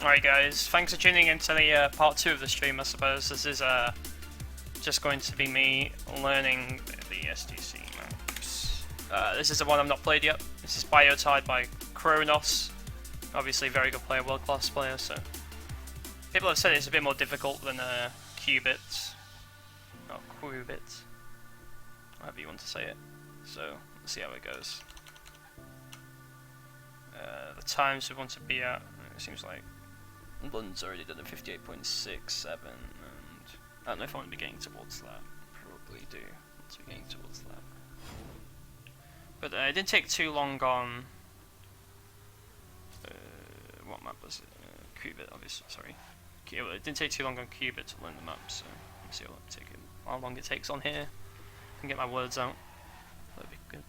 Alright guys, thanks for tuning into the part 2 of the stream. I suppose this is just going to be me learning the STC maps. This is the one I've not played yet. This is Biotide by Kronos. Obviously very good player, world class player, so people have said it's a bit more difficult than Qubits. Or Qubits. However you want to say it. So let's see how it goes. The times we want to be at, it seems like London's already done a 58.67, and I don't know if I want to be getting towards that. Probably do want to be getting towards that. But it didn't take too long on what map was it? Qubit, obviously. Sorry, it didn't take too long on Qubit to learn the map. So let's see how long it takes on here. I can get my words out. That'd be good.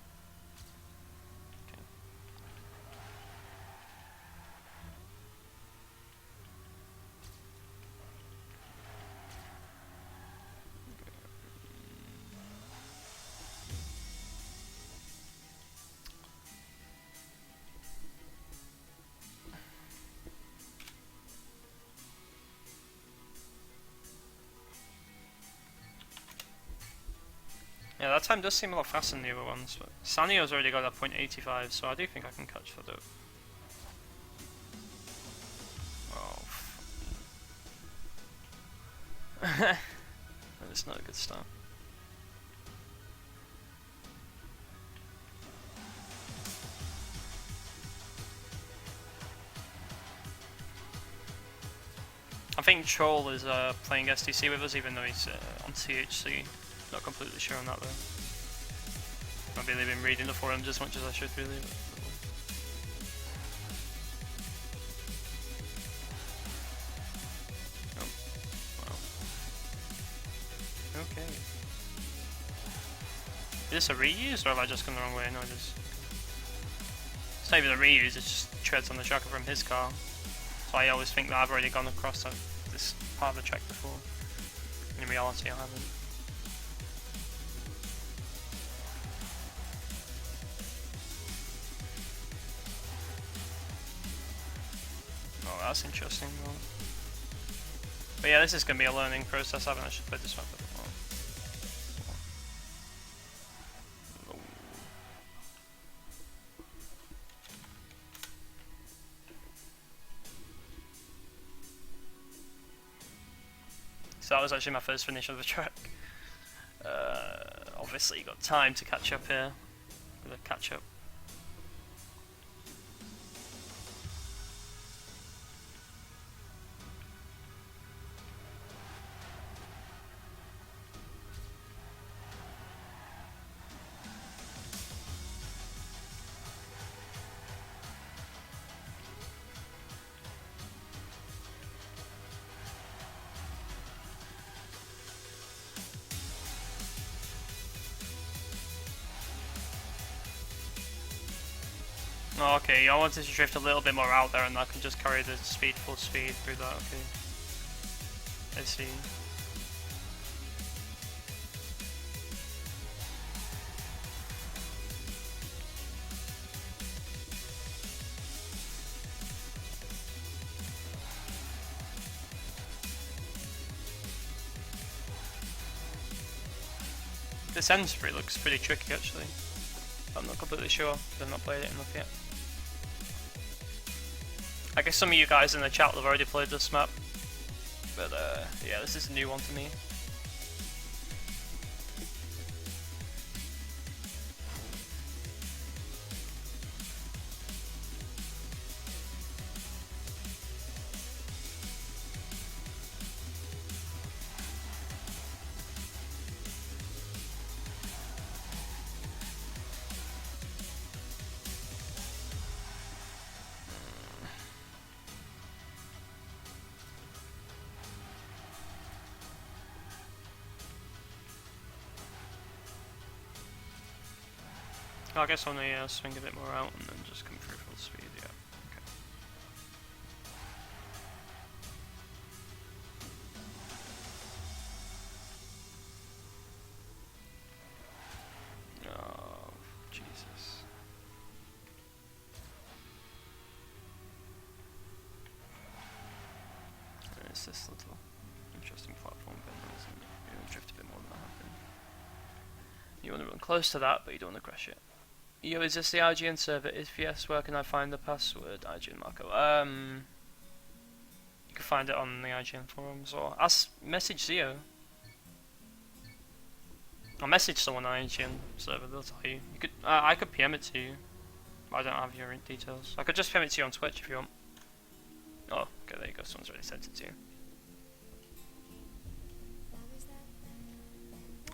Yeah, that time does seem a lot faster than the other ones, but Sanio's already got a .85, so I do think I can catch that up. Oh. That's not a good start. I think Troll is playing STC with us, even though he's on THC. Not completely sure on that though. I've really been reading the forums as much as I should really. Oh, wow. Okay. Is this a reuse or have I just gone the wrong way? No, it's not even a reuse, it just treads on the tracker from his car. So I always think that I've already gone across this part of the track before. In reality I haven't. That's interesting though. But yeah, this is going to be a learning process. I haven't actually played this map before. So that was actually my first finish of the track. Obviously you got time to catch up here. With a catch up. Oh, okay, I wanted to drift a little bit more out there and I can just carry the speed full speed through that, okay. I see. This end spree looks pretty tricky actually. I'm not completely sure, I've not played it enough yet. I guess some of you guys in the chat have already played this map, but yeah, this is a new one to me. I guess I'll only swing a bit more out and then just come through full speed, yeah. Okay. Oh, Jesus. What's this little interesting platform bit? You're gonna drift a bit more than I have been. You want to run close to that, but you don't want to crash it. Yo, is this the IGN server? If yes, where can I find the password? IGN Marco. You can find it on the IGN forums or message Zio. I'll message someone on IGN server. They'll tell you. You could. I could PM it to you. But I don't have your details. I could just PM it to you on Twitch if you want. Oh, okay, there you go. Someone's already sent it to you.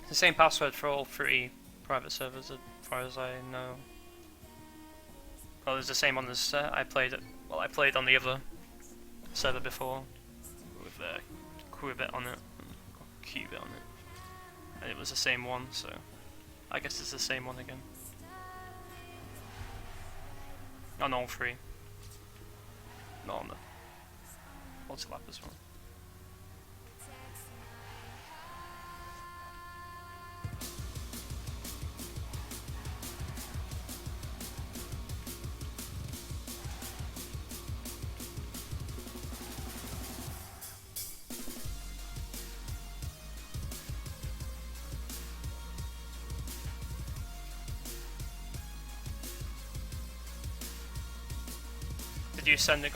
It's the same password for all 3 private servers, as far as I know. Well, it's the same on this. I played on the other server before with Qubit on it, or Qubit on it, and it was the same one. So I guess it's the same one again. On all 3. Not on the multi-lap as well. Did you send it?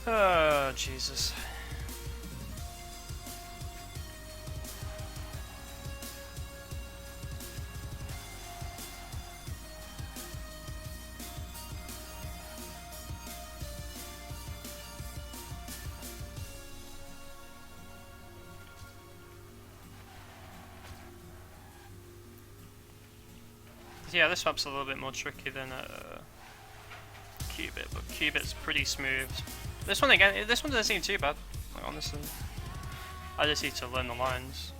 Oh, Jesus. Yeah, this map's a little bit more tricky than Qubit, but Qubit's pretty smooth. This one again, this one doesn't seem too bad, like, honestly. I just need to learn the lines.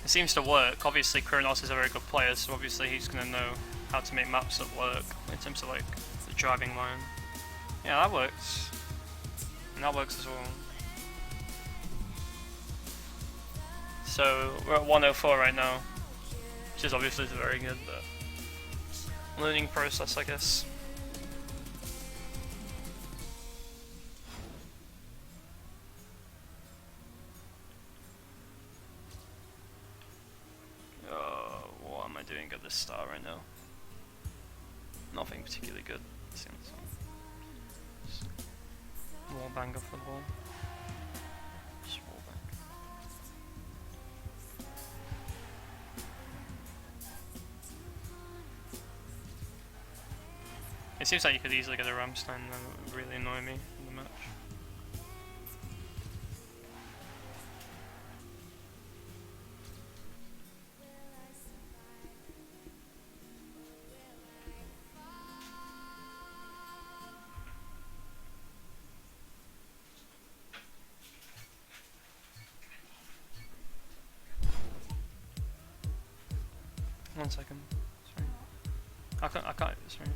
It seems to work. Obviously Kronos is a very good player, so obviously he's going to know how to make maps that work in terms of like the driving line. Yeah, that works. And that works as well. So we're at 104 right now, which is obviously very good, but learning process, I guess. What am I doing at this start right now? Nothing particularly good. Wall bang off the ball. Just wall bang. It seems like you could easily get a Ramstein and that would really annoy me in the match. One second. Sorry. I can't, sorry.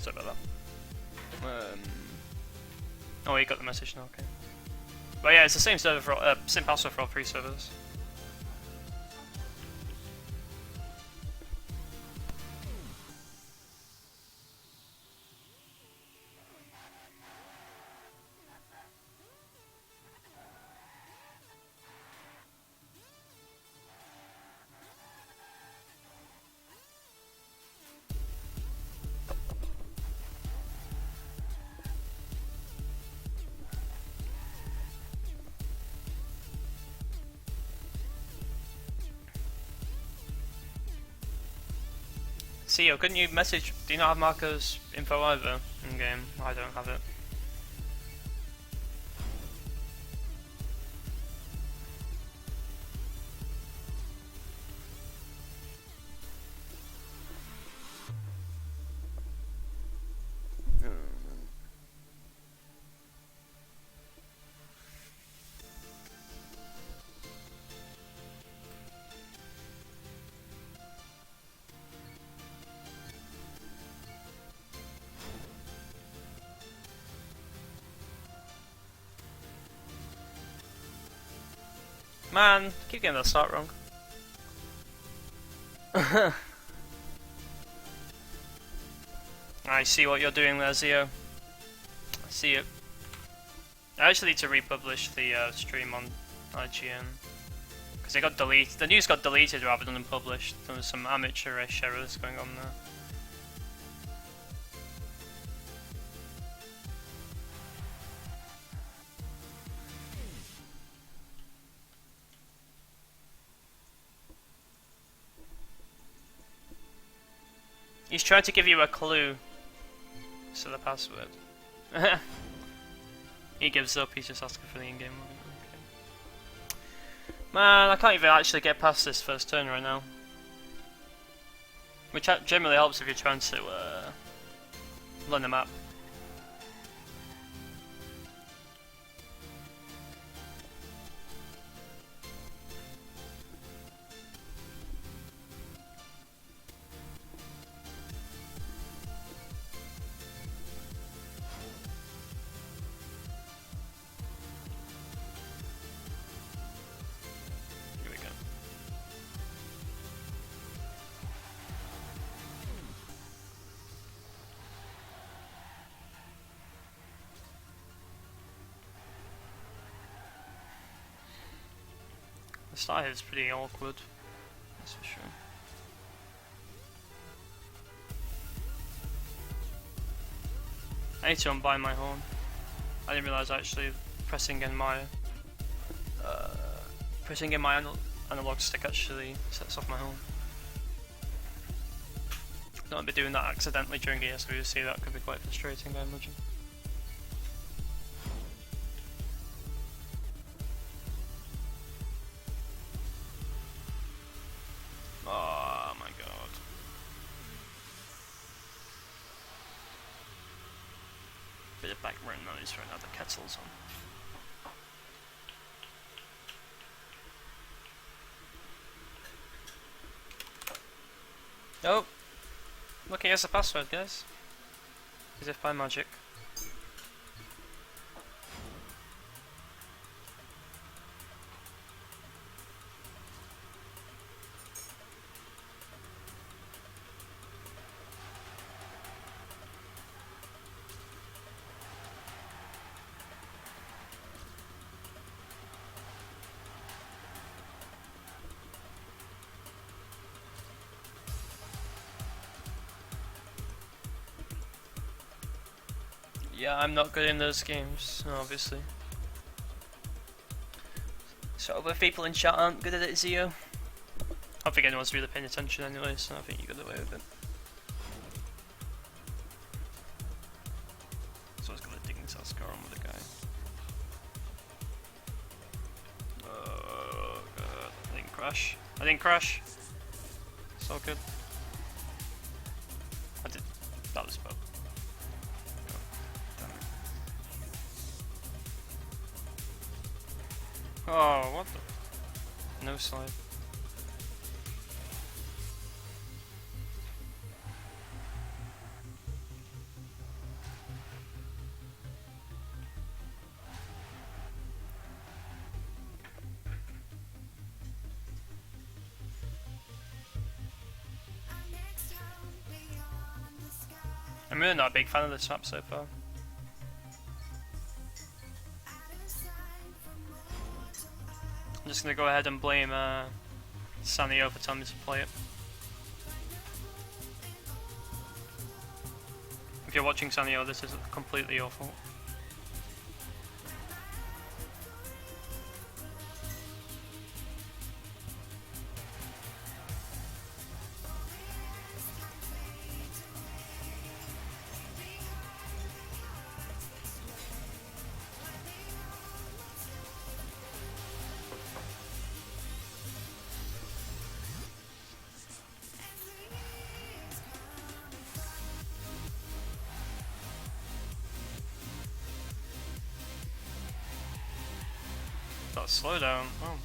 Sorry about that. Oh, you got the message now, okay. But yeah, it's the same server for same password for all 3 servers. CEO, couldn't you message? Do you not have Marco's info either in game? I don't have it. Man, keep getting that start wrong. I see what you're doing there, Zio. I see it. I actually need to republish the stream on IGN because it got deleted. The news got deleted rather than published. There was some amateurish errors going on there. He's trying to give you a clue to the password. He gives up, he's just asking for the in-game login. Man, I can't even actually get past this first turn right now. Which generally helps if you're trying to learn the map. The start here is pretty awkward, that's for sure. I need to unbind my horn. I didn't realise actually pressing in my analog stick actually sets off my horn. Don't want to be doing that accidentally during ESVC, that could be quite frustrating, I imagine. Oh my god. Bit of background noise right now, the kettle's on. Oh! Looking at the password, guys. As if by magic. Yeah, I'm not good in those games, obviously. So other people in chat aren't good at it, Zio. I don't think anyone's really paying attention anyway, so I think you got away with it. So I was gonna dig into that scar on with the guy. Oh god, I didn't crash. I didn't crash. It's all good. I did. That was bad. Oh, what the? No slide. I'm really not a big fan of this map so far. I'm just gonna go ahead and blame Sanio for telling me to play it. If you're watching Sanio, this is completely your fault. Slow down. Oh. Okay.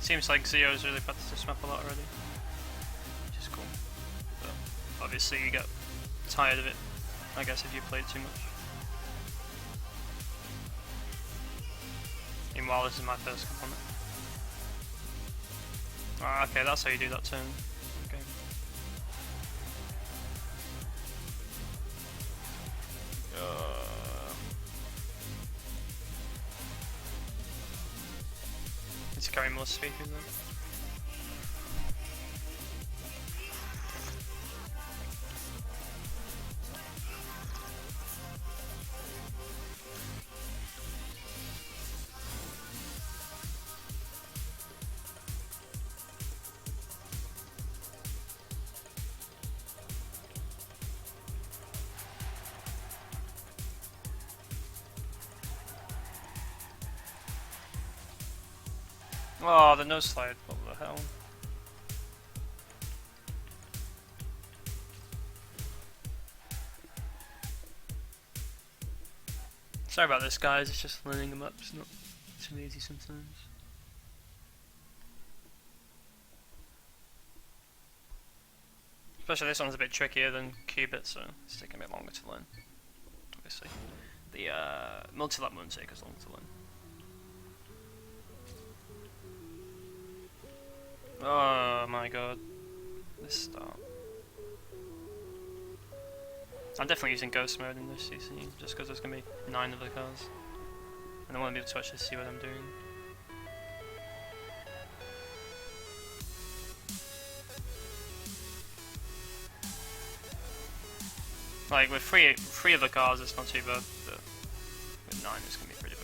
Seems like Zio's really practiced this map a lot already, which is cool. But obviously you get tired of it, I guess, if you played too much. Meanwhile, this is my first component. Ah, okay, that's how you do that turn. Okay. Need to carry more speed through them. Oh, the nose slide, what the hell? Sorry about this, guys, it's just learning them up, it's not too easy sometimes. Especially this one's a bit trickier than Qubit, so it's taking a bit longer to learn, obviously. The multi-lap won't take as long to learn. Oh my god, this start. I'm definitely using ghost mode in this CC, just because there's going to be 9 of the cars. And I want to be able to actually see what I'm doing. Like, with three of the cars it's not too bad, but with 9 it's going to be pretty bad.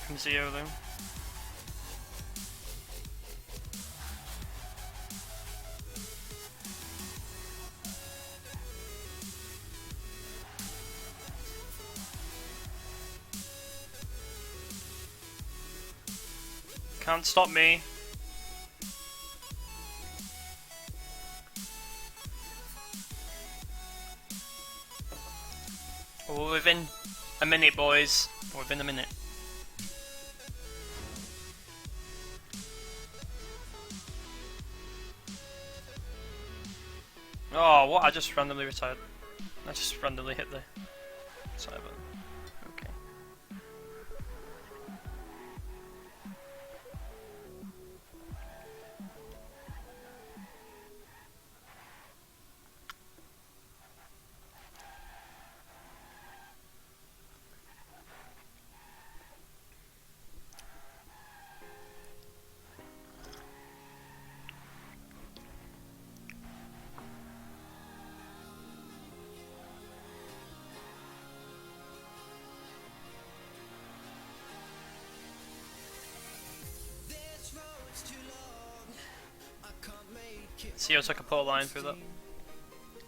from zero though. Can't stop me. We're within a minute, boys. We're within a minute. Oh, what? I just randomly retired. I just randomly hit the side button. Okay. CEO took a pole line through that.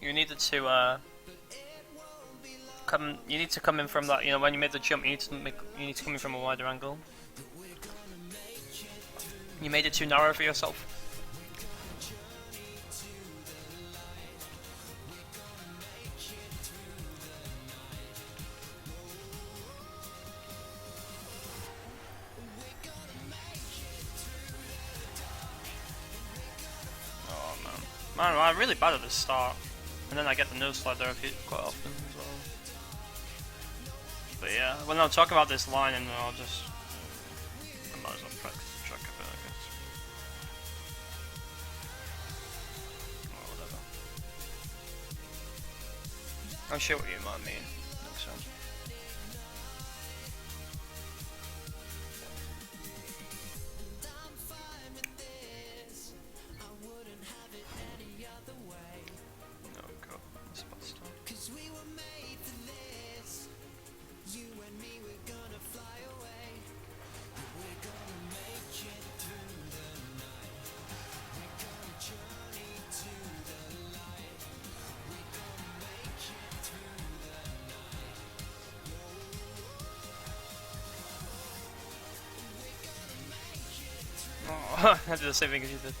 You needed to come. You need to come in from that. You know, when you made the jump, you need to come in from a wider angle. You made it too narrow for yourself. Man, I'm really bad at the start, and then I get the nose slide there quite often as well. But yeah, when I'm talking about this line, and I might as well practice the track a bit, I guess. Or whatever. I'm sure what you might mean next time. I did the same thing as you did.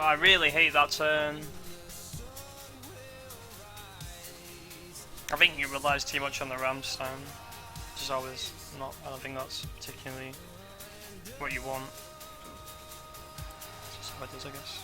I really hate that turn. I think you relies too much on the ramp stand, which is always not. I don't think that's particularly what you want. It's just how it is, I guess.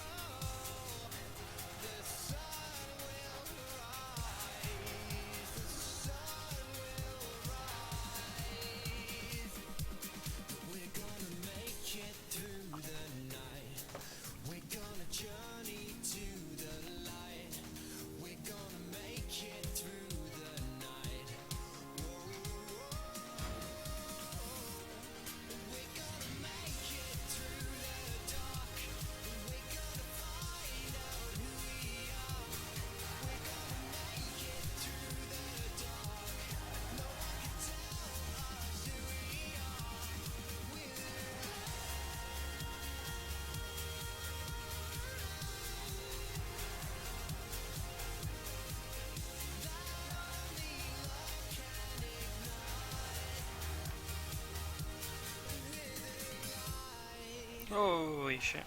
Holy shit.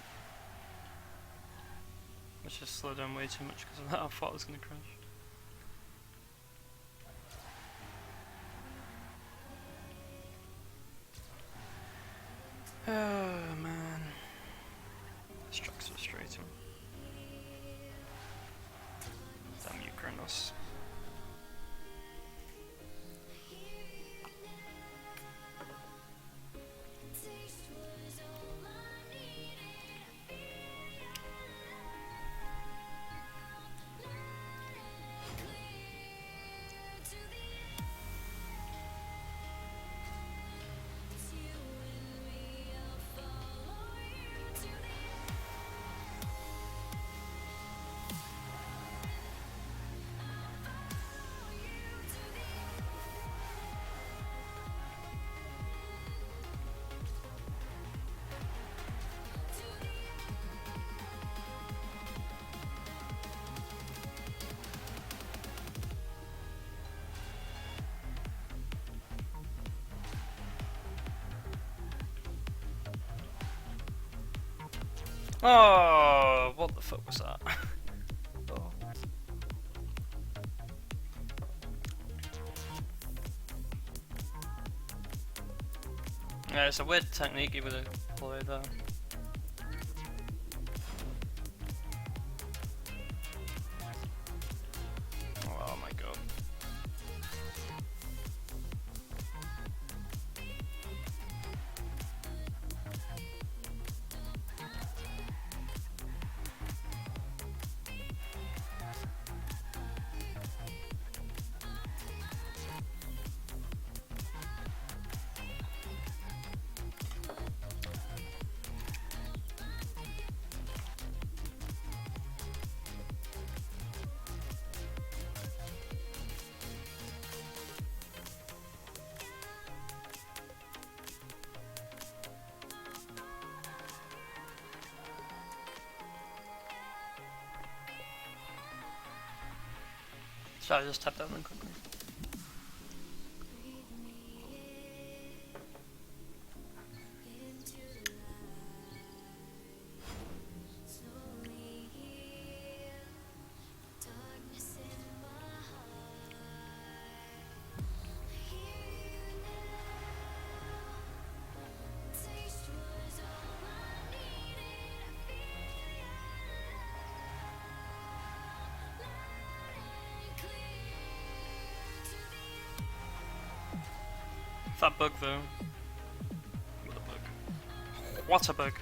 Let's just slow down way too much because of that. I thought I was going to crash. Oh man. This track's frustrating. Damn you, Kronos. Oh, what the fuck was that? Oh. Yeah, it's a weird technique you would employ there. Oh my god. Shall I just tap that one quickly? That bug though. What a bug. What a bug.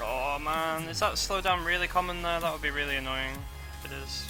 Oh man, is that slowdown really common there? That would be really annoying if it is.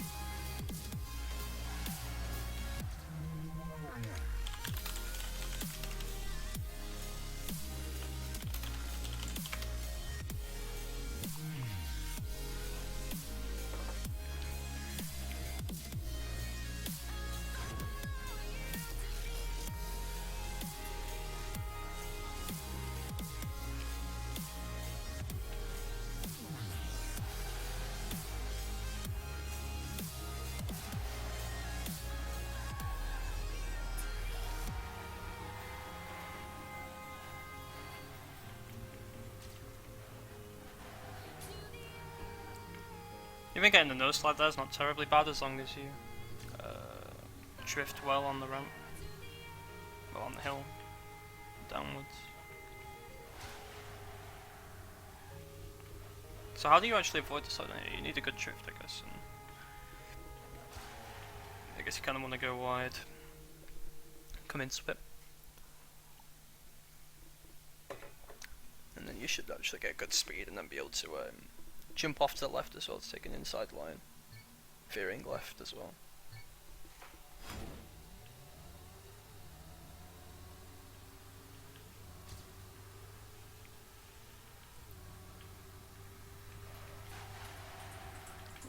Even getting the nose slide there is not terribly bad as long as you drift well on the ramp. Well, on the hill. Downwards. So how do you actually avoid the slide? You need a good drift, I guess. And I guess you kind of want to go wide. Come into it. And then you should actually get good speed and then be able to jump off to the left as well to take an inside line. Veering left as well.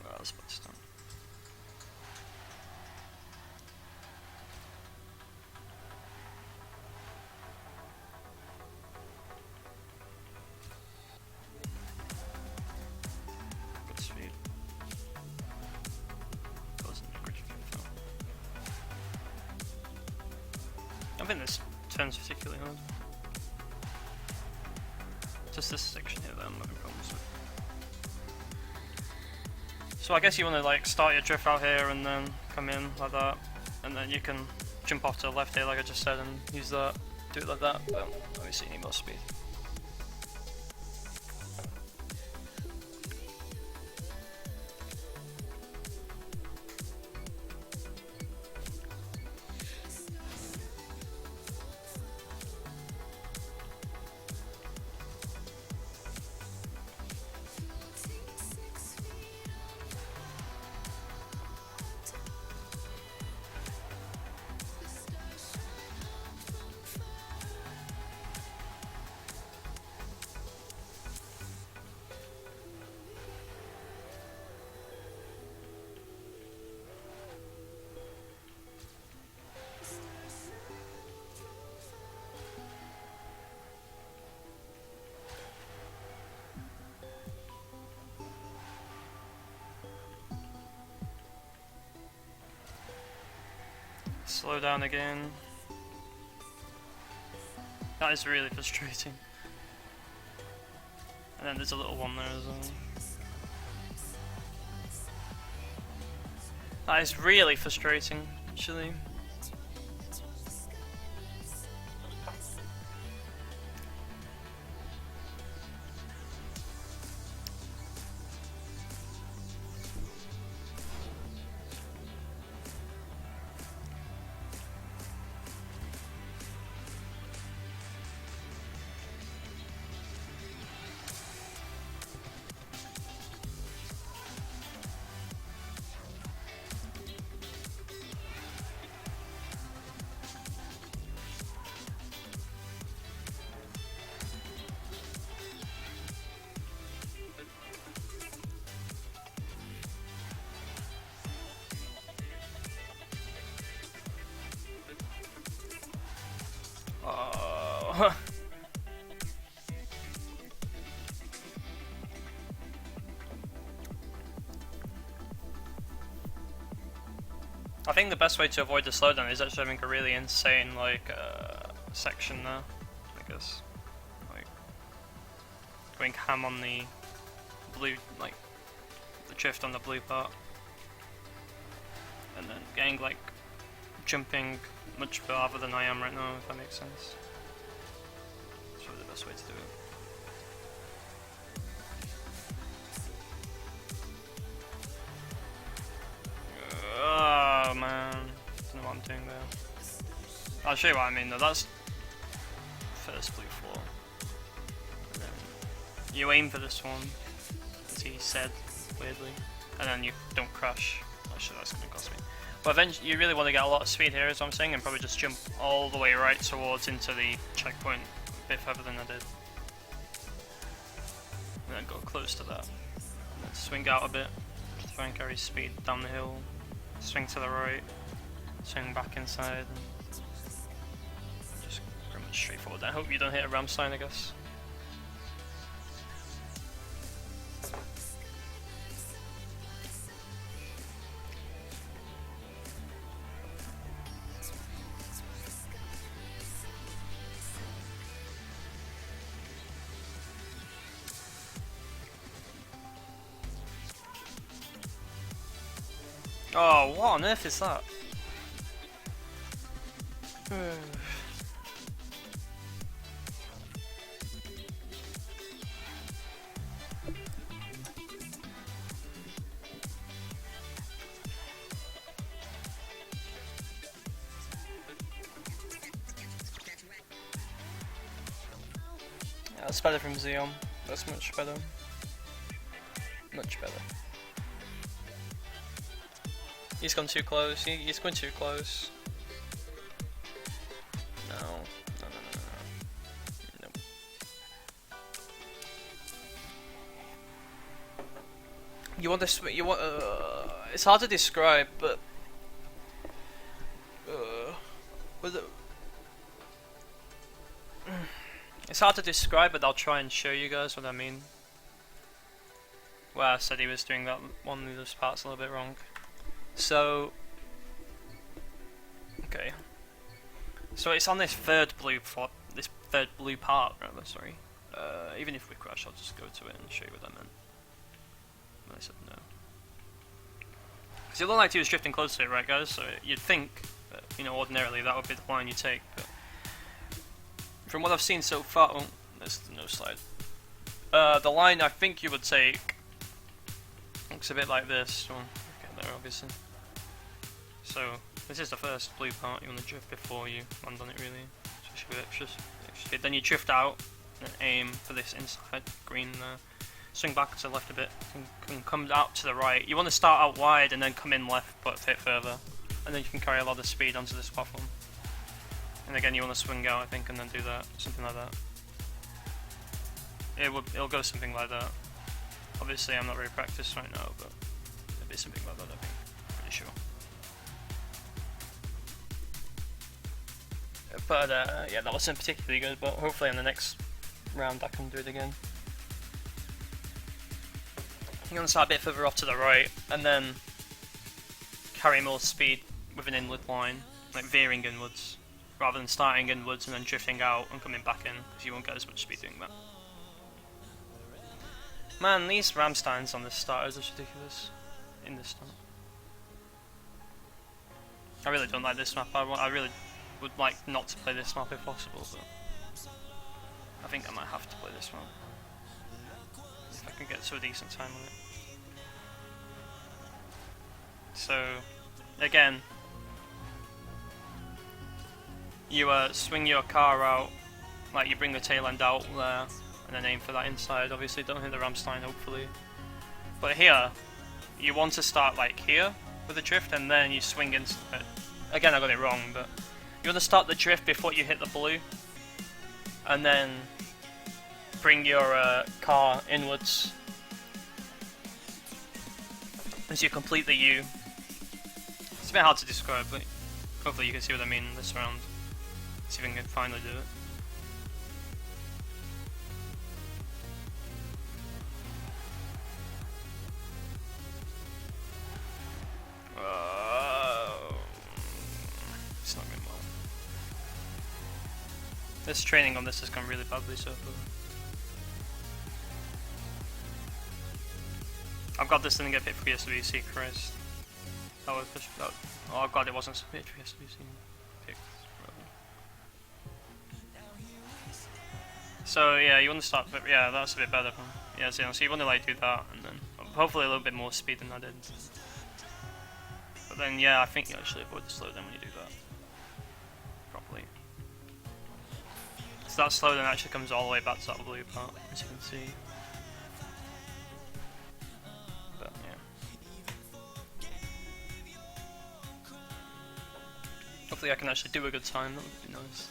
Well, that's about to done. Good speed. I think this turns particularly hard. Just this section here that I'm having problems with. So I guess you want to like start your drift out here and then come in like that, and then you can jump off to the left here like I just said and use that, do it like that, but obviously you need more speed. Slow down again. That is really frustrating. And then there's a little one there as well. That is really frustrating, actually. Oh. I think the best way to avoid the slowdown is actually having a really insane like section there, I guess. Like going ham on the blue, like the drift on the blue part, and then getting like jumping much farther than I am right now, if that makes sense. That's probably the best way to do it. Oh man, I don't know what I'm doing there. I'll show you what I mean though. That's first blue floor. And then you aim for this one, as he said weirdly, and then you don't crash. Actually, that's gonna cost me. But eventually, you really want to get a lot of speed here, is what I'm saying, and probably just jump all the way right towards into the checkpoint a bit further than I did. And then go close to that. And then swing out a bit, try and carry speed down the hill. Swing to the right, swing back inside, and just pretty much straightforward. I hope you don't hit a ramp sign, I guess. Oh, what on earth is that? Yeah, that's better from Xeon. That's much better. Much better. He's gone too close. He's going too close. No. Nope. You want this? You want? It's hard to describe, but it's hard to describe, but I'll try and show you guys what I mean. Well, I said he was doing that one of those parts a little bit wrong. So, okay. So it's on this third blue part, rather. Sorry. Even if we crash, I'll just go to it and show you what I meant. And I said no. Because it looked like he was drifting close to it, right, guys? So you'd think that, you know, ordinarily that would be the line you take. But from what I've seen so far, oh, there's no slide. The line I think you would take looks a bit like this. Well, get there, obviously. So this is the first blue part. You want to drift before you land on it, really. Especially with extra speed. Then you drift out and aim for this inside green there. Swing back to the left a bit and come out to the right. You want to start out wide and then come in left, but a bit further, and then you can carry a lot of speed onto this platform. And again, you want to swing out, I think, and then do that, something like that. It'll go something like that. Obviously, I'm not very practiced right now, but it'll be something like that, I think. Pretty sure. But yeah, that wasn't particularly good, but hopefully in the next round I can do it again. You want to start a bit further off to the right, and then carry more speed with an inward line, like veering inwards, rather than starting inwards and then drifting out and coming back in, because you won't get as much speed doing that. Man, these Ramsteins on this start are just ridiculous. In this start, I really don't like this map. I really would like not to play this map if possible, but I think I might have to play this map if I can get to a decent time on it. So, again, you swing your car out, like you bring the tail end out there, and then aim for that inside. Obviously don't hit the Ramstein, hopefully. But here, you want to start like here with the drift, and then you swing into it. Again, I got it wrong, but you want to start the drift before you hit the blue, and then bring your car inwards as you complete the U. It's a bit hard to describe, but hopefully you can see what I mean this round. See if I can finally do it. It's not going well. This training on this has gone really badly so far. I've got this, didn't get picked for SWC, Christ. That was just, oh god, it wasn't picked for SWC. Picked. So yeah, you want to start, yeah, that's a bit better. Yeah, so you want to like do that, and then hopefully a little bit more speed than I did. But then yeah, I think you actually avoid the slowdown when you do that. Properly. So that slowdown actually comes all the way back to that blue part, as you can see. But yeah. Hopefully I can actually do a good time, that would be nice.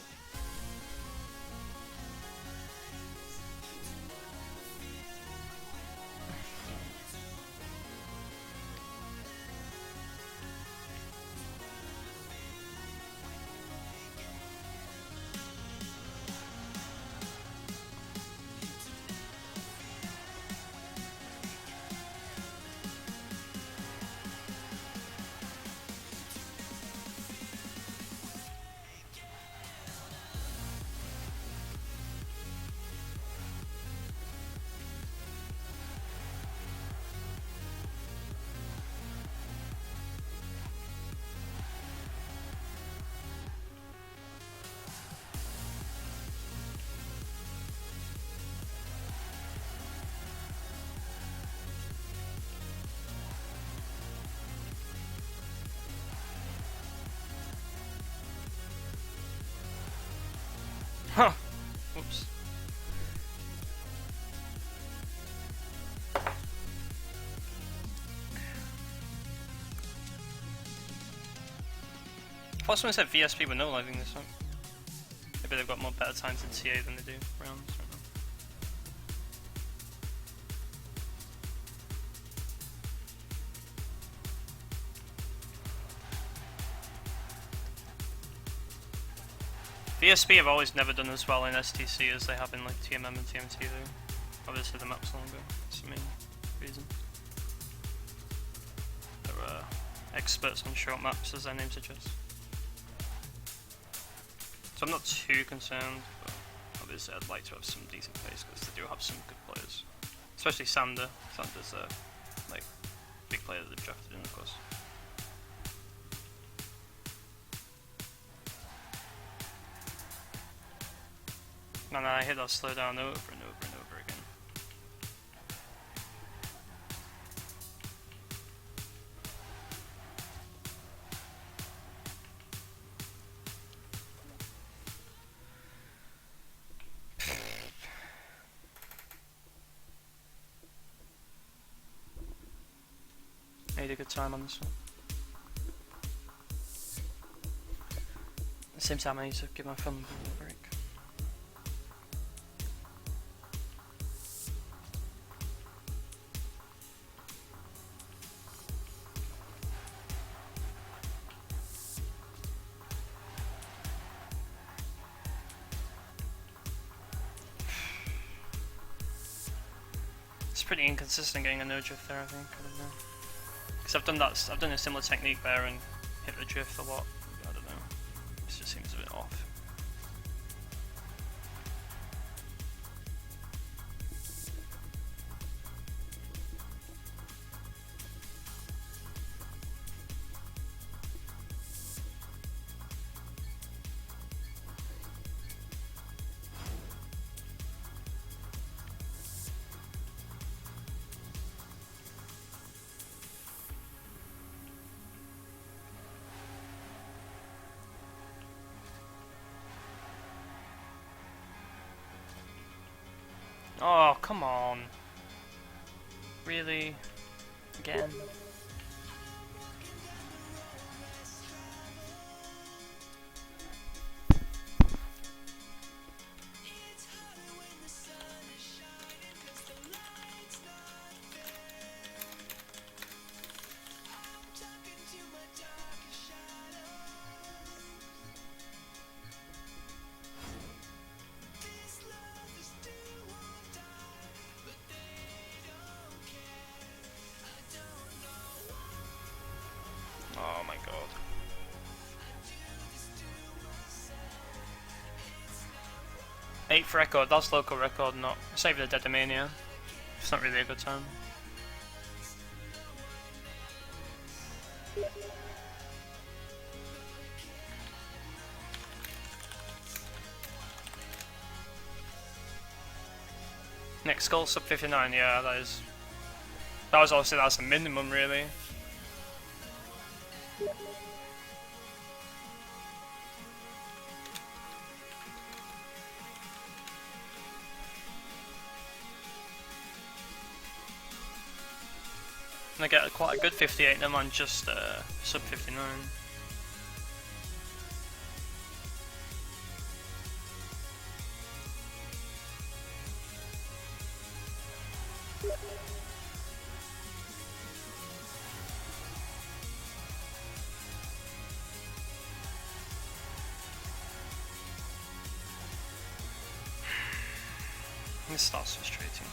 Huh. Whoops. I thought someone said VSP were no living this one. Maybe they've got more better times in CA than they do rounds. I don't know. VSP have always never done as well in STC as they have in like TMM and TMT though. Obviously the map's longer, that's the main reason. They're experts on short maps, as their name suggests. So I'm not too concerned, but obviously I'd like to have some decent players because they do have some good players. Especially Sander. Sander's a like big player that they've drafted in, of course. And I hit that slow down over and over and over again. I had a good time on this one. At the same time I need to give my phone a break. It's pretty inconsistent getting a no drift there, I think. I don't know. Because I've done a similar technique there and hit the drift a lot. I don't know. Oh, come on. Really? Again? Oh my god. 8th record, that's local record, not Save the Deadmania. It's not really a good time. Next skull sub 59, yeah, that is. That was obviously that's a minimum really. And I get quite a good 58 now on just sub 59. This starts frustrating.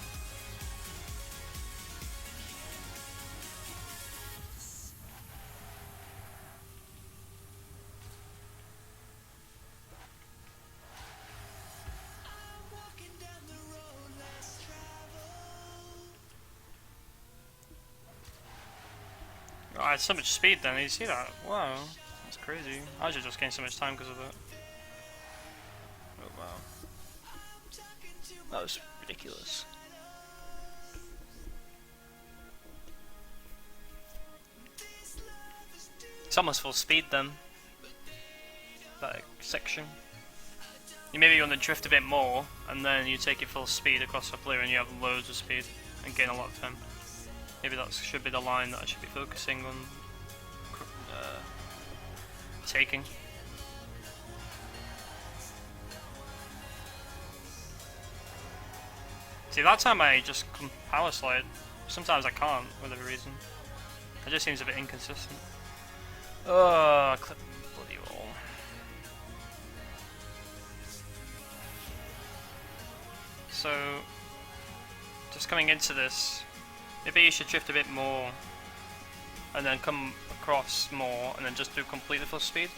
Oh, I had so much speed then, did you see that? Wow, that's crazy. I should just gain so much time because of that. Oh wow. That was ridiculous. It's almost full speed then. That section. You maybe want to drift a bit more, and then you take it full speed across the blue and you have loads of speed and gain a lot of time. Maybe that should be the line that I should be focusing on taking. See, that time I just power slide. Sometimes I can't, for whatever reason. It just seems a bit inconsistent. Oh, clip bloody wall. So, just coming into this, maybe you should drift a bit more, and then come across more, and then just do completely full speed.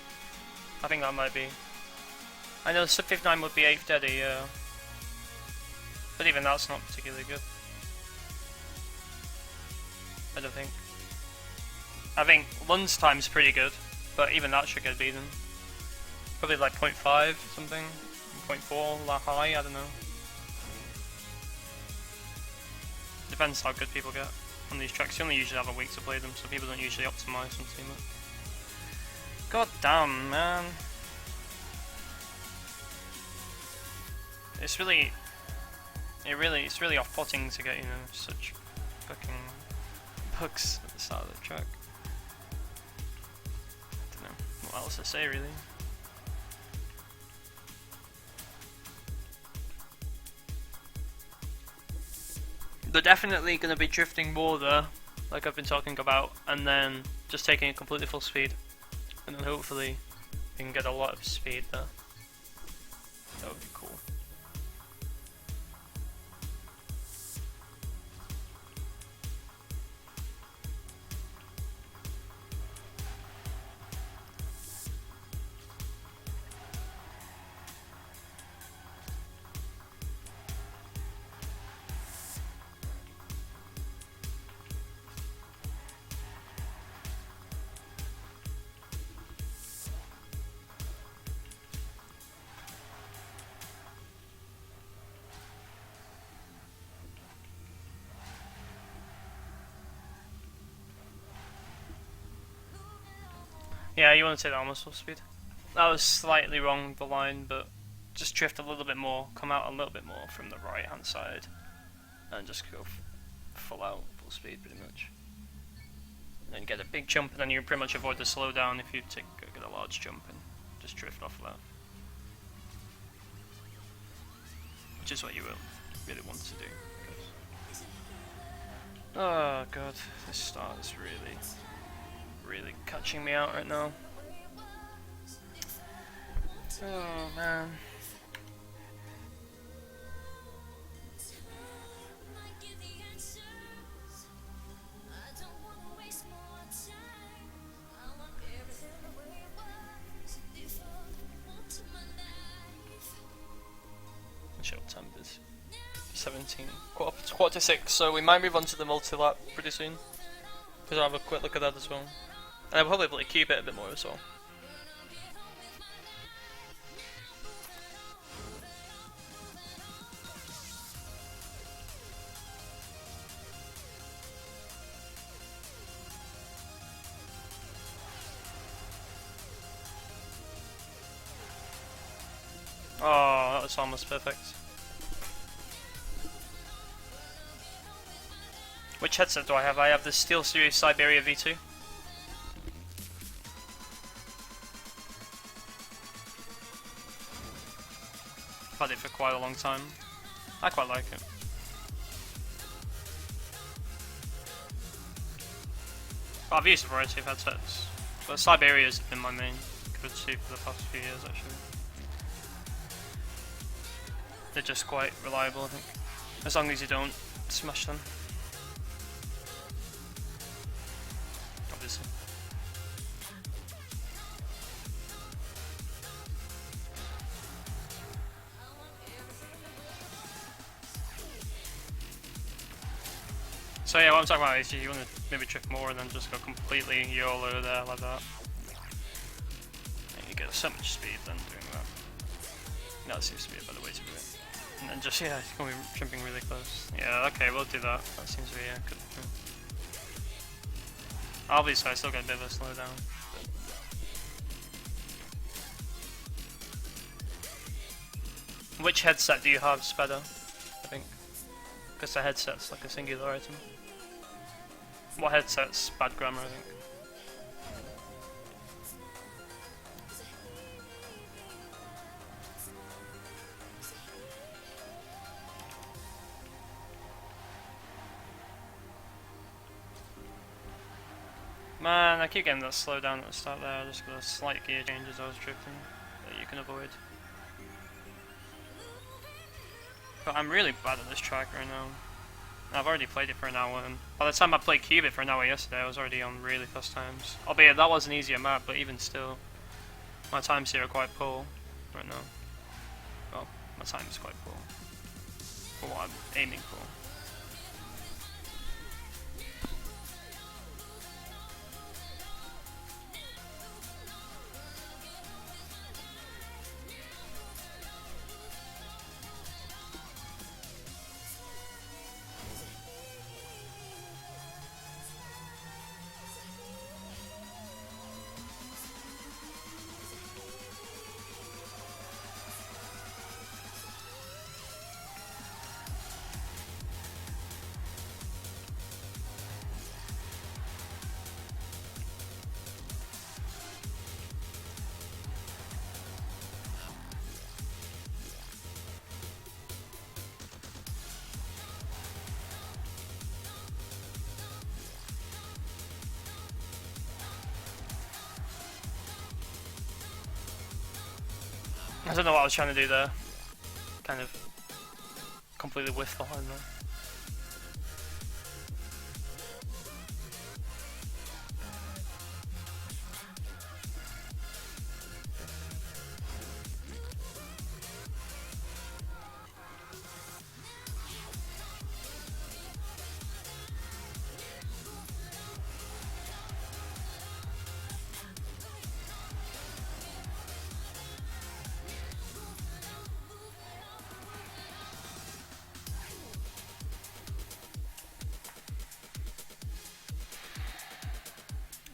I think that might be. I know sub 59 would be 8th Daddy, but even that's not particularly good. I don't think. I think Lund's time's pretty good, but even that should get beaten. Probably like 0.5 something, 0.4 that high, I don't know. Depends how good people get on these tracks. You only usually have a week to play them, so people don't usually optimize on too much. God damn, man. It's really off-putting to get, you know, such fucking bugs at the start of the track. Don't know what else to say really. They're definitely going to be drifting more though, like I've been talking about, and then just taking it completely full speed, and then hopefully we can get a lot of speed there. That would be cool. Yeah, you want to take that almost full speed. That was slightly wrong, the line, but just drift a little bit more, come out a little bit more from the right hand side, and just go full out, full speed pretty much. And then get a big jump, and then you pretty much avoid the slowdown if you get a large jump and just drift off that. Which is what you really want to do. Oh god, this start is really catching me out right now. Oh man. What time is 17, quarter to 6, so we might move on to the multi-lap pretty soon, because I'll have a quick look at that as well, and I'll probably cube it a bit more as well. Oh, that was almost perfect. Which headset do I have? I have the SteelSeries Siberia V2. Had it for quite a long time. I quite like it. I've used a variety of headsets, but Siberia's been my main go-to for the past few years actually. They're just quite reliable, I think, as long as you don't smash them. Obviously. So yeah, what I'm talking about is you want to maybe drift more and then just go completely YOLO there like that. And you get so much speed then doing that. That seems to be a better way to do it. And then just, yeah, you can be jumping really close. Yeah, okay, we'll do that. That seems to be a good thing. Obviously, I still get a bit of a slowdown. Which headset do you have, Spedo? I think. Because the headset's like a singular item. What headset's bad grammar, I think. Man, I keep getting that slowdown at the start there. I just got a slight gear change as I was drifting that you can avoid. But I'm really bad at this track right now. I've already played it for an hour, and by the time I played Cubit for an hour yesterday, I was already on really fast times. Albeit that was an easier map, but even still, my times here are quite poor right now. Well, my time is quite poor for what I'm aiming for. I don't know what I was trying to do there. Kind of completely whiffed the line there.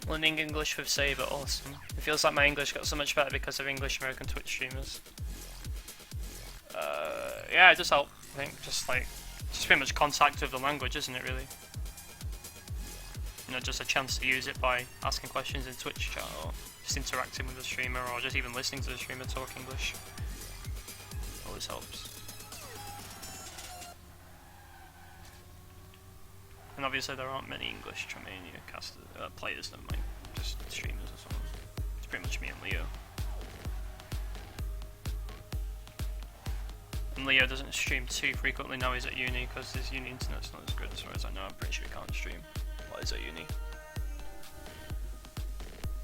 Learning English with Sabre, awesome. It feels like my English got so much better because of English American Twitch streamers. Yeah, it does help. I think just pretty much contact with the language, isn't it? Really. You know, just a chance to use it by asking questions in Twitch chat, or just interacting with the streamer, or just even listening to the streamer talk English. Always helps. And obviously there aren't many English Tremania players, never mind, just streamers as well. It's pretty much me and Leo. And Leo doesn't stream too frequently now he's at uni, because his uni internet's not as good as far as I know. I'm pretty sure he can't stream while he's at uni.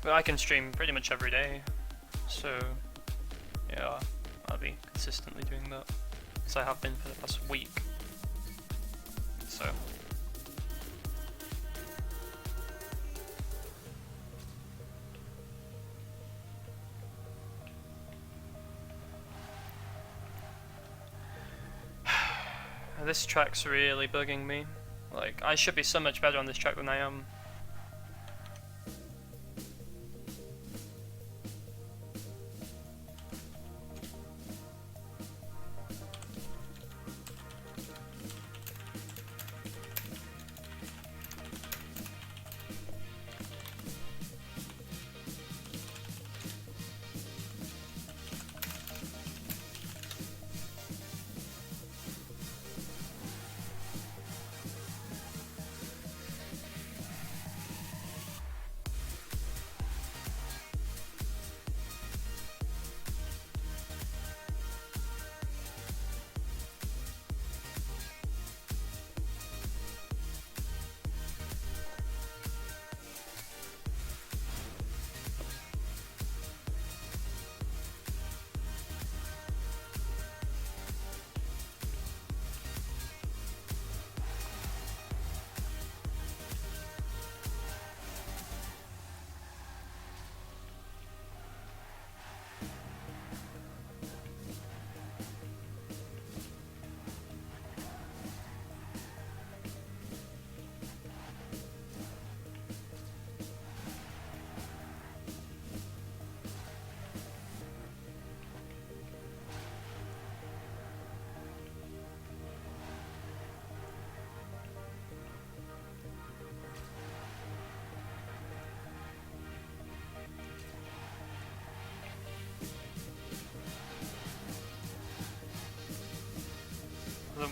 But I can stream pretty much every day, so yeah, I'll be consistently doing that, because I have been for the past week. So this track's really bugging me. Like, I should be so much better on this track than I am.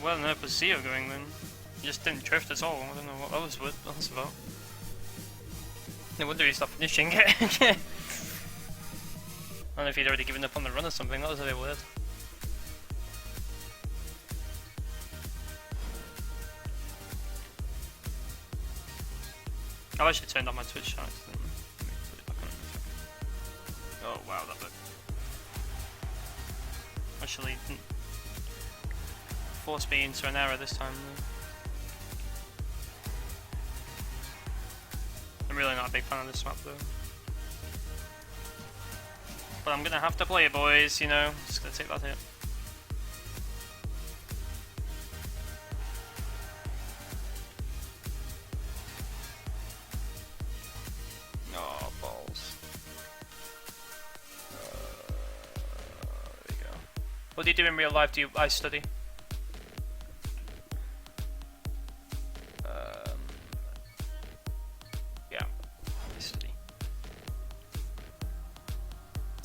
Where on earth was Zio going then? He just didn't drift at all. I don't know what that was about. No wonder he stopped finishing it. I don't know if he'd already given up on the run or something. That was a bit weird. I've actually turned on my Twitch chat. Let me put it back on in a second. Oh wow, that bit. Actually didn't force me into an error this time though. I'm really not a big fan of this map though. But I'm gonna have to play it, boys, you know, just gonna take that hit. Oh, balls. There you go. What do you do in real life? Do you study?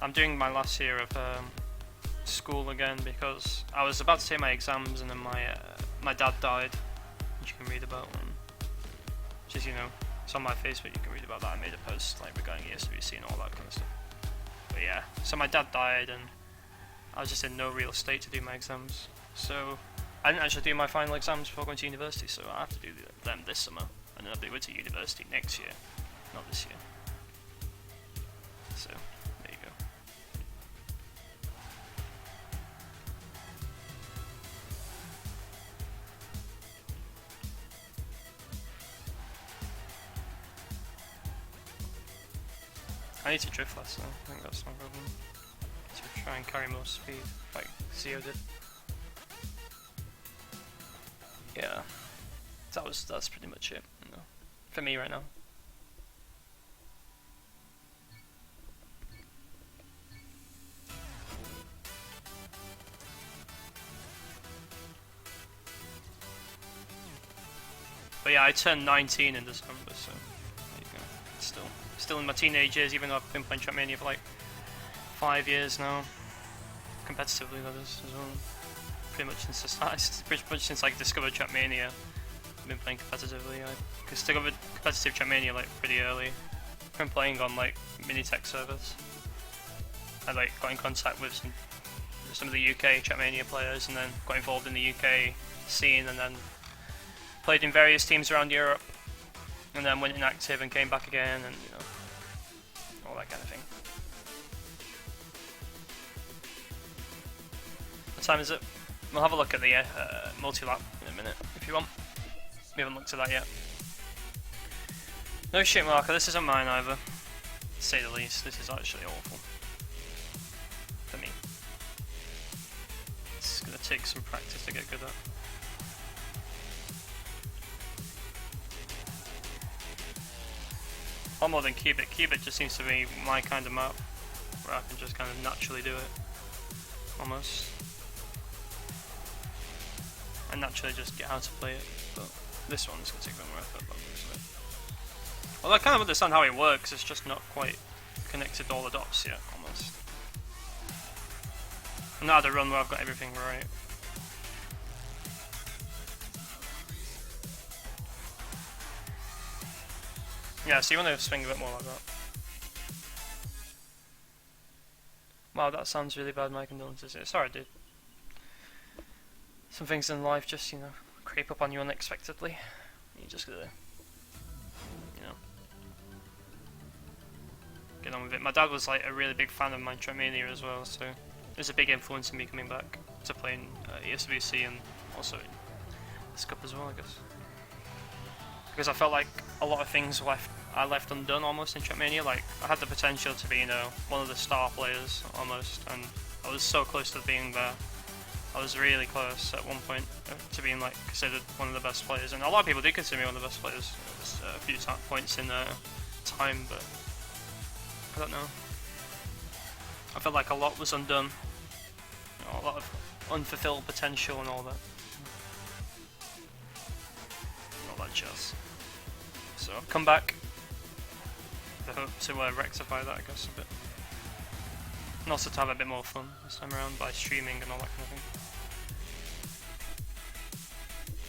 I'm doing my last year of school again because I was about to take my exams and then my dad died, which you can read about. Which is, you know, it's on my Facebook. You can read about that. I made a post like regarding ESWC and all that kind of stuff. But yeah, so my dad died and I was just in no real state to do my exams. So I didn't actually do my final exams before going to university. So I have to do them this summer, and then I'll be going to university next year, not this year. So. I need to drift less though, I think that's my problem. To try and carry more speed, like Zio did. Yeah, that's pretty much it, you know, for me right now. But yeah, I turned 19 in December, so there you go. Still in my teenage years, even though I've been playing Trackmania for like 5 years now. Competitively, that is, as well. Pretty much since I discovered Trackmania, I've been playing competitively. I discovered competitive Trackmania like pretty early. I've been playing on like Minitech servers. I like got in contact with some of the UK Trackmania players, and then got involved in the UK scene, and then played in various teams around Europe, and then went inactive and came back again, and you know, all that kind of thing. What time is it? We'll have a look at the multi-lap in a minute, if you want. We haven't looked at that yet. No shit marker, this isn't mine either. To say the least, this is actually awful. For me. It's gonna take some practice to get good at. Or more than Cubit. Cubit just seems to be my kind of map, where I can just kind of naturally do it. Almost. And naturally just get how to play it, but this one's going to take a bit more effort, obviously. Well, I kind of understand how it works, it's just not quite connected to all the dots yet, almost. I'm not at a run where I've got everything right. Yeah, so you want to swing a bit more like that. Wow, that sounds really bad, my condolences. Sorry, dude. Some things in life just, you know, creep up on you unexpectedly. You just gotta, you know, get on with it. My dad was like a really big fan of my Trackmania as well, so it was a big influence in me coming back to playing ESVC and also in this cup as well, I guess. Because I felt like a lot of things I left undone almost in Trackmania. Like, I had the potential to be, you know, one of the star players almost, and I was so close to being there. I was really close at one point to being like considered one of the best players, and a lot of people did consider me one of the best players a few points in time, but I don't know. I felt like a lot was undone, you know, a lot of unfulfilled potential and all that. All that jazz. So I've come back with the hope to rectify that, I guess, a bit. And also to have a bit more fun this time around by streaming and all that kind of thing.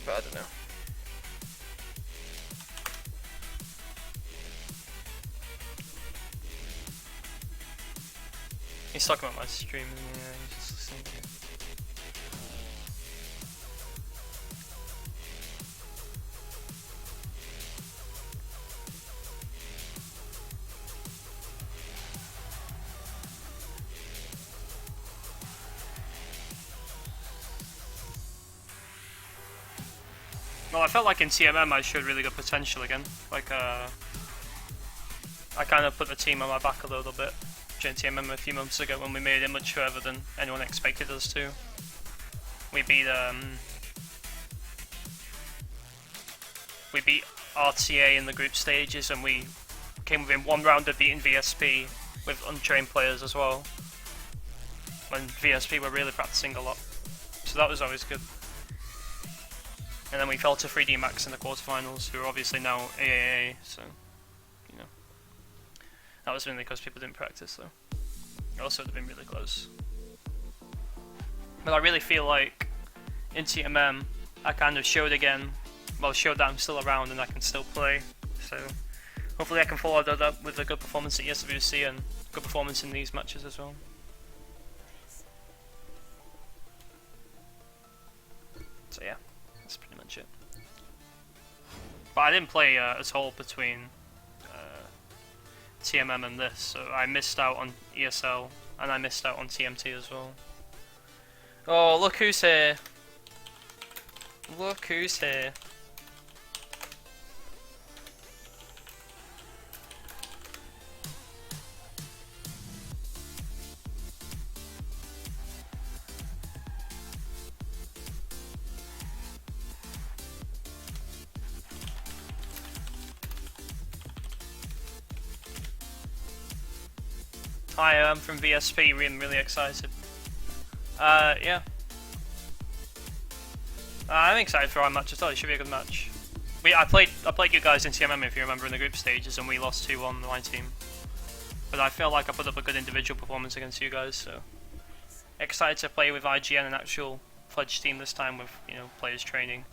But I don't know. He's talking about my stream, and yeah, he's just listening to it. Well, I felt like in TMM I showed really good potential again. Like, I kind of put the team on my back a little bit during TMM a few months ago when we made it much further than anyone expected us to. We beat RTA in the group stages, and we came within one round of beating VSP with untrained players as well, when VSP were really practicing a lot. So that was always good. And then we fell to 3D Max in the quarterfinals, who are obviously now AAA, so, you know. That was mainly because people didn't practice, though. It also would have been really close. But I really feel like, in TMM, I kind of showed that I'm still around and I can still play. So, hopefully I can follow that up with a good performance at ESWC and good performance in these matches as well. So yeah. That's pretty much it. But I didn't play at all between TMM and this, so I missed out on ESL and I missed out on TMT as well. Oh, look who's here! Look who's here! Hi, I'm from VSP, I'm really excited. Yeah. I'm excited for our match as well, it should be a good match. I played you guys in TMM if you remember in the group stages, and we lost 2-1 my team. But I feel like I put up a good individual performance against you guys, so excited to play with IGN, an actual fledged team this time with, you know, players training,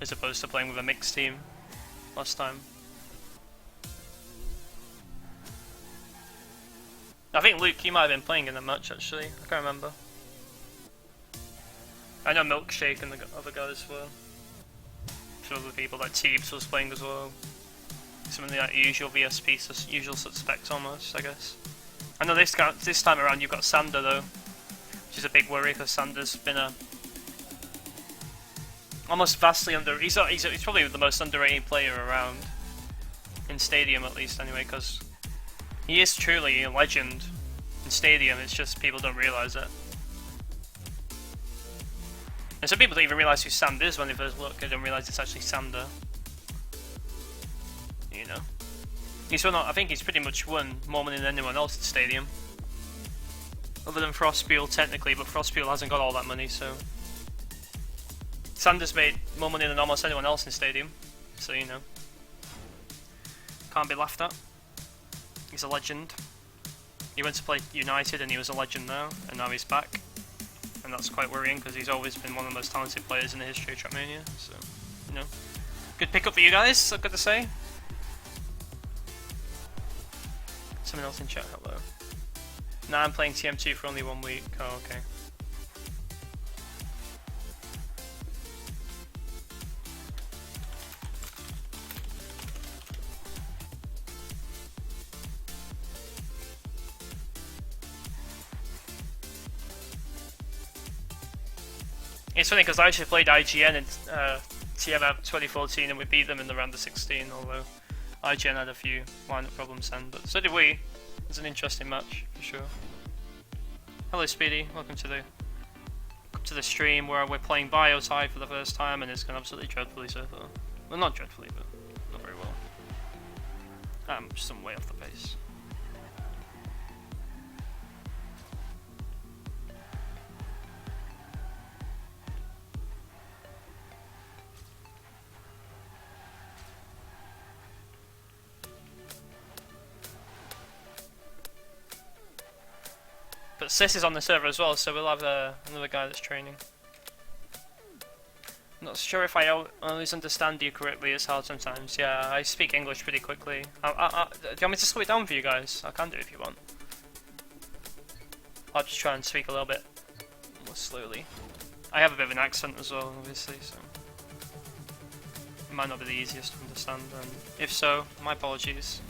as opposed to playing with a mixed team last time. I think Luke, you might have been playing in that match actually. I can't remember. I know Milkshake and the other guys were. Some other people like Teebs was playing as well. Some of the like, usual VSP, usual suspects almost, I guess. I know this time around you've got Sander though, which is a big worry because Sander's been a almost vastly under. He's probably the most underrated player around in Stadium, at least anyway, because he is truly a legend in Stadium. It's just people don't realise it. And some people don't even realise who Sander is when they first look. They don't realise it's actually Sander. You know, he's won. I think he's pretty much won more money than anyone else in Stadium, other than Frostpeel technically. But Frostpeel hasn't got all that money, so Sander's made more money than almost anyone else in Stadium. So you know, can't be laughed at. He's a legend. He went to play United and he was a legend now, and now he's back. And that's quite worrying because he's always been one of the most talented players in the history of Trackmania. So, you know, good pickup for you guys, I've got to say. Someone else in chat, hello. Nah, I'm playing TM2 for only 1 week. Oh, okay. It's funny because I actually played IGN in TMM 2014 and we beat them in the round of 16, although IGN had a few lineup problems then, but so did we. It was an interesting match, for sure. Hello Speedy, welcome to the stream where we're playing Biotide for the first time and it's gone absolutely dreadfully so far. Well, not dreadfully, but not very well. I'm some way off the pace. But Sis is on the server as well, so we'll have another guy that's training. I'm not sure if I always understand you correctly, it's hard sometimes. Yeah, I speak English pretty quickly. Do you want me to slow it down for you guys? I can do if you want. I'll just try and speak a little bit more slowly. I have a bit of an accent as well, obviously, so it might not be the easiest to understand, and if so, my apologies.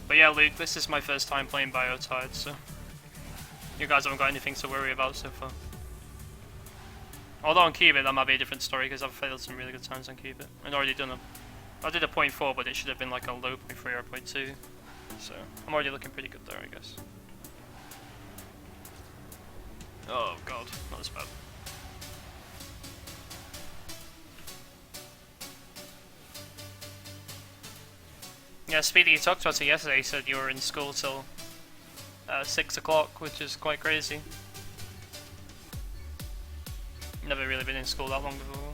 But yeah, Luke, this is my first time playing Biotide, so you guys haven't got anything to worry about so far. Although on Cubit that might be a different story because I've failed some really good times on Cubit. I'd already done I did a 0.4, but it should have been like a low 0.3 or 0.2. So I'm already looking pretty good there, I guess. Oh god, not as bad. Yeah, Speedy, you talked about it yesterday. You said you were in school till 6 o'clock, which is quite crazy. Never really been in school that long before.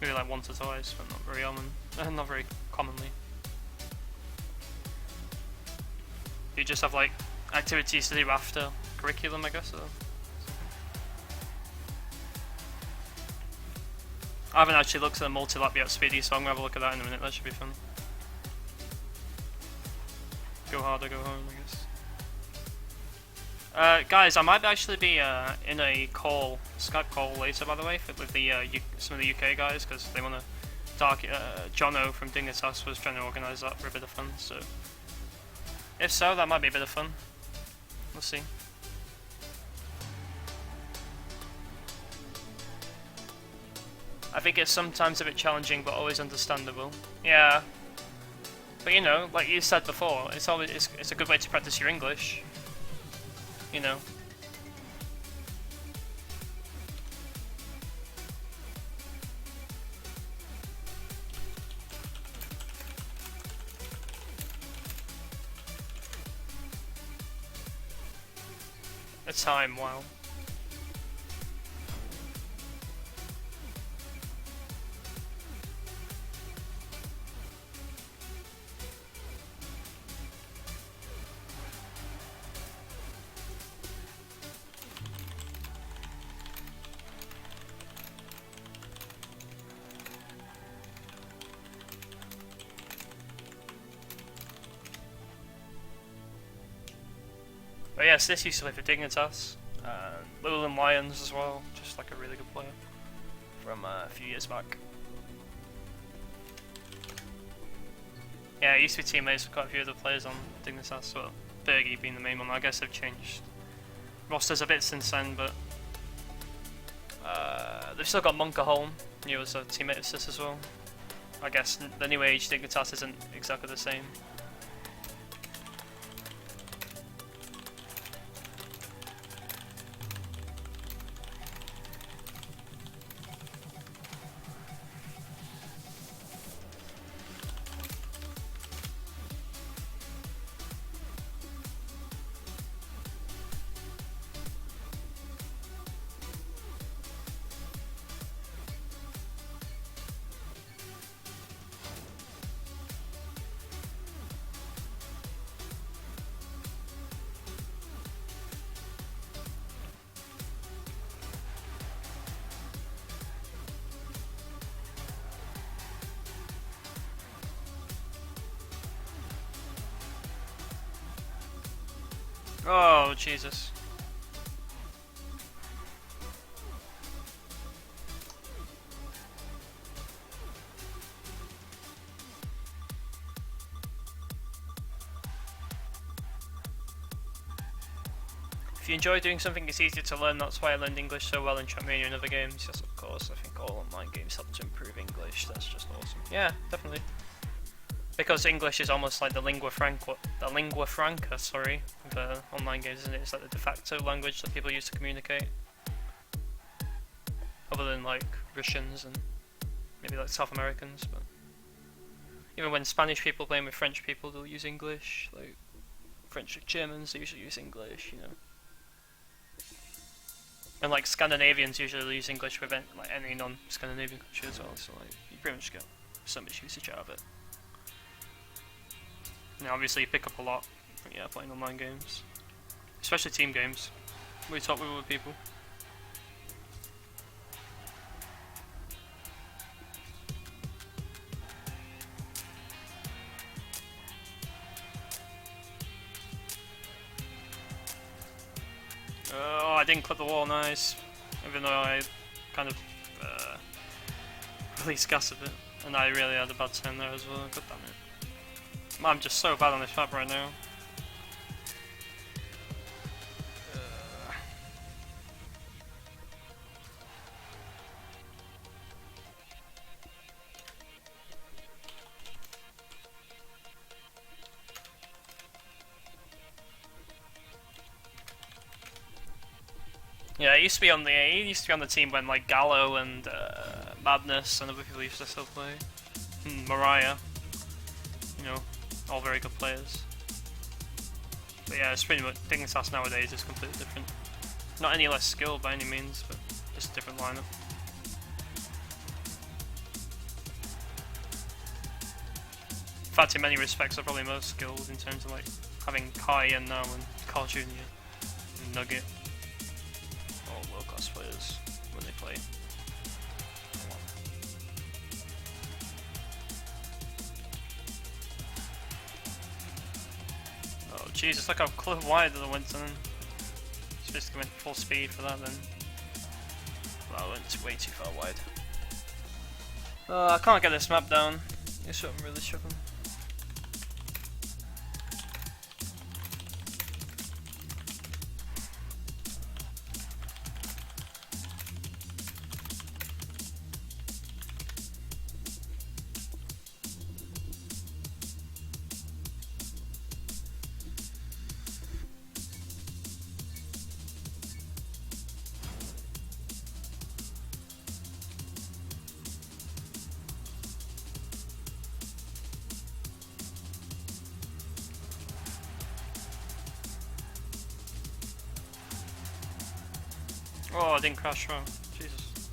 Maybe like once or twice, but not very often. Not very commonly. You just have like activities to do after curriculum, I guess. Or... I haven't actually looked at the multi-lap yet, Speedy, so I'm gonna have a look at that in a minute. That should be fun. Go hard or go home, I guess. Guys, I might actually be in a call, Skype call later, by the way, with the some of the UK guys, because they want to Jono from Dingatas was trying to organise that for a bit of fun, so if so, that might be a bit of fun. We'll see. I think it's sometimes a bit challenging, but always understandable. Yeah, but you know, like you said before, it's a good way to practice your English. you know. A time, wow. But yes, this used to play for Dignitas, Little Lions as well, just like a really good player from a few years back. Yeah, I used to be teammates with quite a few other players on Dignitas, well, Bergie being the main one. I guess they've changed rosters a bit since then, but they've still got Monkaholm, he was a teammate of Sis as well. I guess the new age Dignitas isn't exactly the same. Oh, Jesus. If you enjoy doing something, it's easier to learn. That's why I learned English so well in Trackmania and other games. Yes, of course. I think all online games help to improve English. That's just awesome. Yeah, definitely. Because English is almost like the lingua franca, sorry, of the online games, isn't it? It's like the de facto language that people use to communicate. Other than like Russians and maybe like South Americans, but even when Spanish people playing with French people, they'll use English. Like French Germans, they usually use English, you know. And like Scandinavians usually use English with like any non-Scandinavian country as well. So like you pretty much get so much usage out of it. Now obviously you pick up a lot from playing online games, especially team games. We talk with other people. Oh, I didn't clip the wall, nice. Even though I kind of released gas a bit, and I really had a bad turn there as well. God damn it. I'm just so bad on this map right now. Yeah, I used to be on the team when like Gallo and Madness and other people used to still play. Mariah, you know, all very good players. But yeah, it's pretty much Dignitas nowadays is completely different. Not any less skilled by any means, but just a different lineup. In fact, in many respects, they're probably most skilled in terms of like having Kai and now and Carl Jr. and Nugget. All world class players when they play. Oh Jesus, look how wide that I went then. Supposed to went full speed for that then. Well, I went way too far wide. I can't get this map down. It's what I'm really struggling. Oh, I didn't crash wrong. Jesus.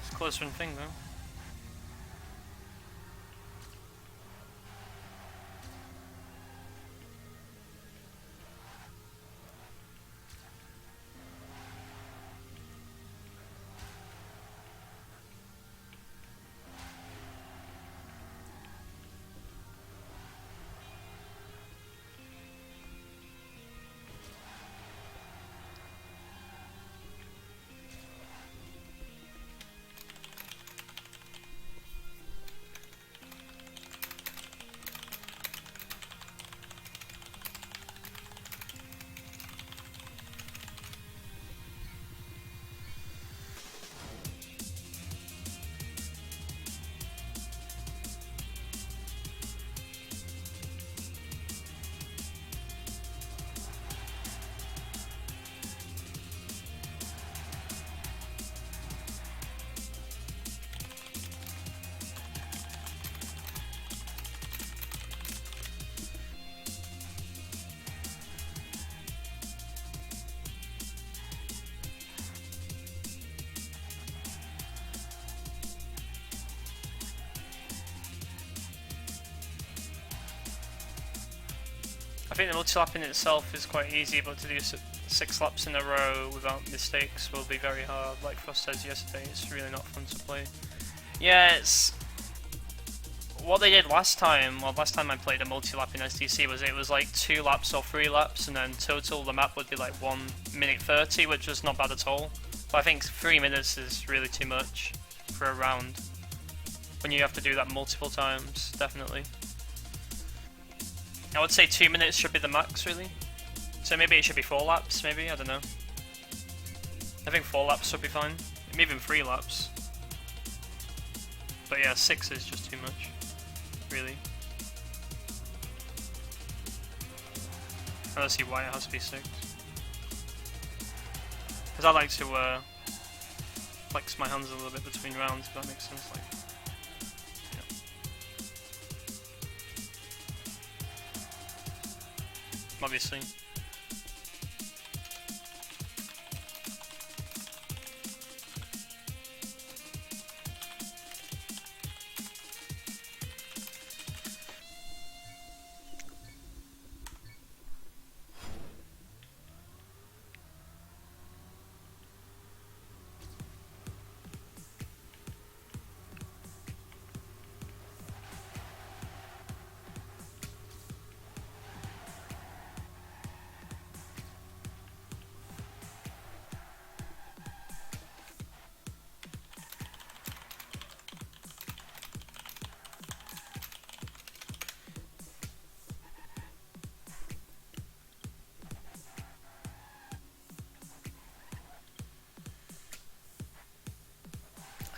It's closer than thing though. I think the multi-lapping itself is quite easy, but to do 6 laps in a row without mistakes will be very hard. Like Frost says yesterday, it's really not fun to play. Yeah, it's... What they did last time, well last time I played a multi-lap in STC was it was like 2 laps or 3 laps, and then total the map would be like 1 minute 30, which was not bad at all. But I think 3 minutes is really too much for a round. When you have to do that multiple times, definitely. I would say 2 minutes should be the max, really. So maybe it should be 4 laps, maybe, I don't know. I think 4 laps would be fine. Maybe even 3 laps. But yeah, 6 is just too much, really. I don't see why it has to be 6. Because I like to flex my hands a little bit between rounds, if that makes sense. Like, obviously.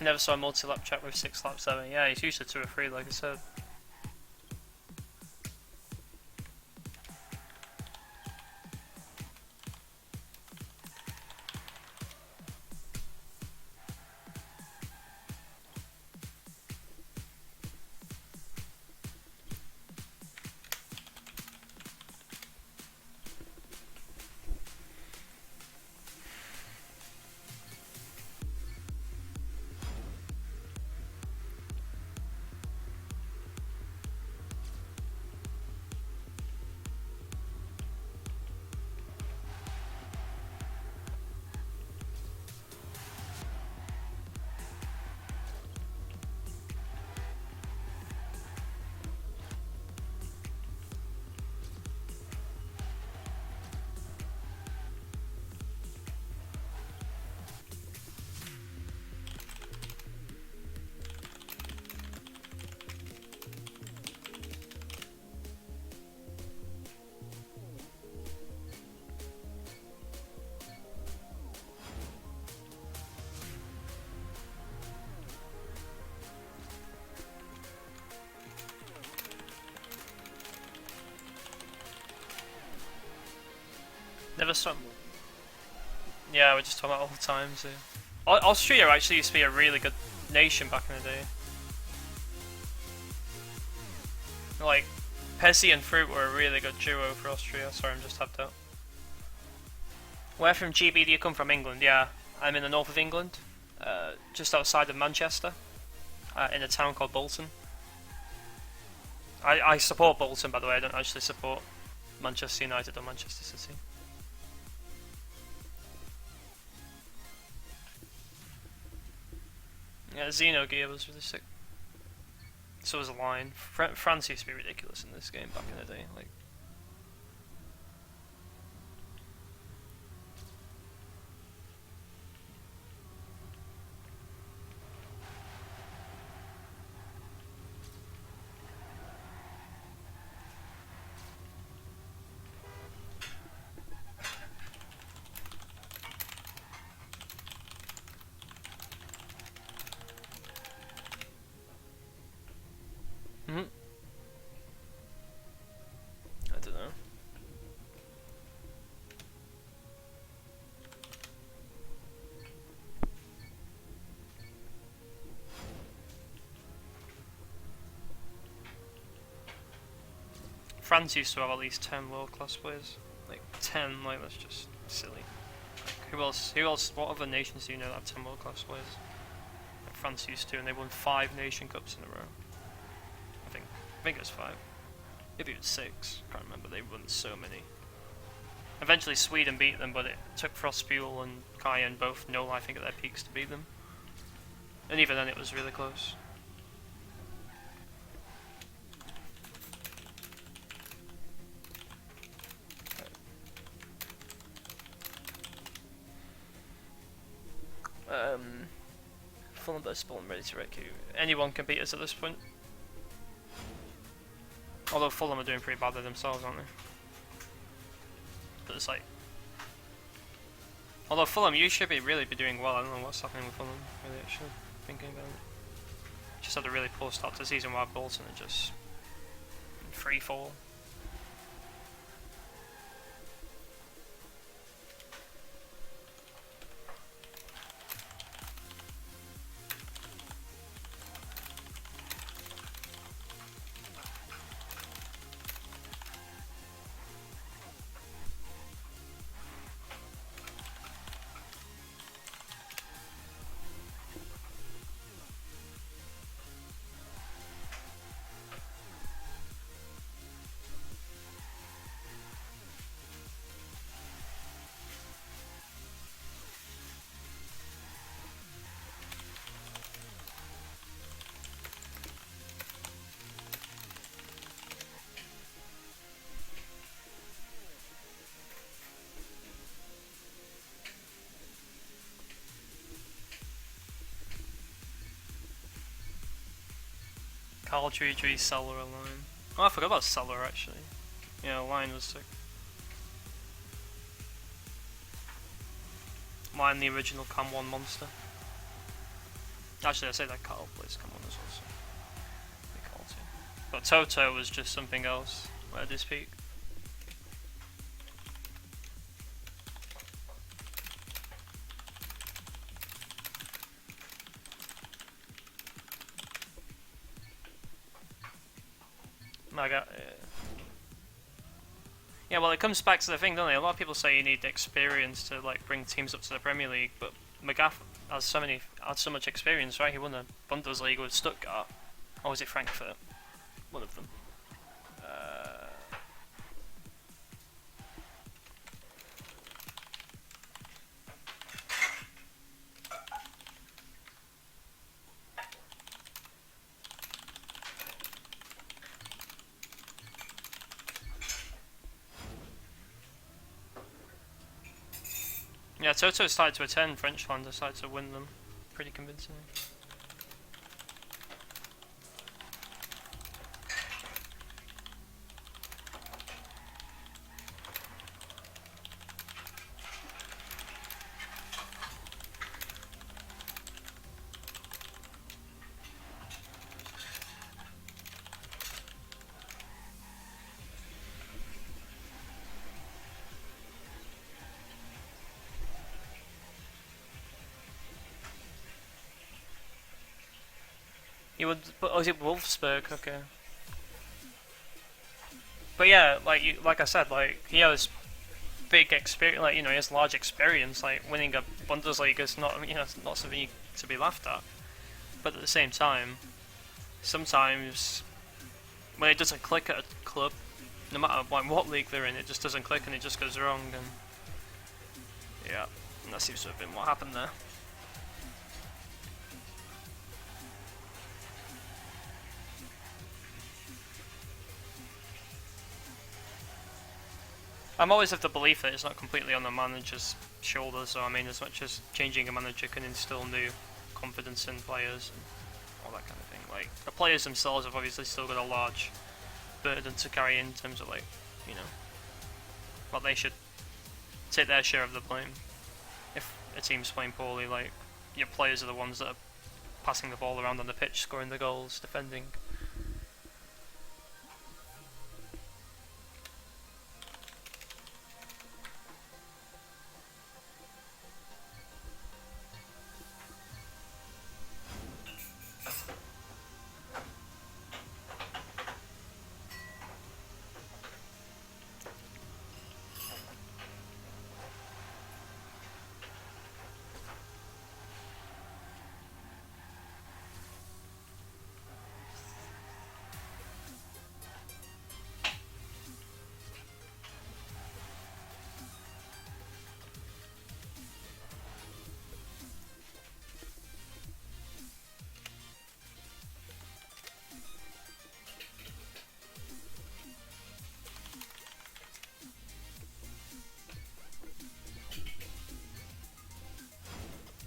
I never saw a multi-lap track with 6 laps ever. Yeah, it's usually 2 or 3, like I said. Never saw. Yeah, we're just talking about all the time. So Austria actually used to be a really good nation back in the day. Like, Pezzi and Fruit were a really good duo for Austria. Sorry, I'm just tapped out. Where from GB do you come from? England, yeah. I'm in the north of England, just outside of Manchester, in a town called Bolton. I support Bolton, by the way. I don't actually support Manchester United or Manchester City. Yeah, Xenogear was really sick. So was a line. France used to be ridiculous in this game back in the day. Like, I don't know. France used to have at least 10 world-class players. Like 10, like that's just silly. Like, who else, what other nations do you know that have 10 world-class players? Like France used to, and they won 5 Nation Cups in a row. I think it was 5. Maybe it was 6, can't remember, they won so many. Eventually Sweden beat them, but it took Frostfuel and Cayenne both no lifing at their peaks to beat them. And even then it was really close. Fulham versus Bolton ready to wreck you. Anyone can beat us at this point. Although Fulham are doing pretty badly themselves, aren't they? But it's like... Although Fulham, you should really be doing well. I don't know what's happening with Fulham, really, actually, thinking about it. Just had a really poor start to the season while Bolton are just... in free fall. Caldridge, Cellar, Line. Oh, I forgot about Cellar actually. Yeah, Line was sick. Line, the original Cam 1 monster. Actually, I say that Carl plays Cam 1 as well, so pretty cool too. But Toto was just something else at this peak. Yeah, well, it comes back to the thing, doesn't it? A lot of people say you need experience to like bring teams up to the Premier League, but McGaff has so much experience, right? He won the Bundesliga with Stuttgart, or was it Frankfurt? One of them. Yeah, Toto started to attend Frenchland, decided to win them pretty convincingly. You would, but oh, is it Wolfsburg? Okay. But yeah, like I said, like he has big experience, like, you know, he has large experience. Like, winning a Bundesliga is not, you know, it's not something to be laughed at. But at the same time, sometimes when it doesn't click at a club, no matter what league they're in, it just doesn't click and it just goes wrong. And yeah, and that seems to have been what happened there. I'm always of the belief that it's not completely on the manager's shoulders, so I mean, as much as changing a manager can instill new confidence in players and all that kind of thing, like, the players themselves have obviously still got a large burden to carry in terms of, like, you know, well, they should take their share of the blame. If a team's playing poorly, like, your players are the ones that are passing the ball around on the pitch, scoring the goals, defending.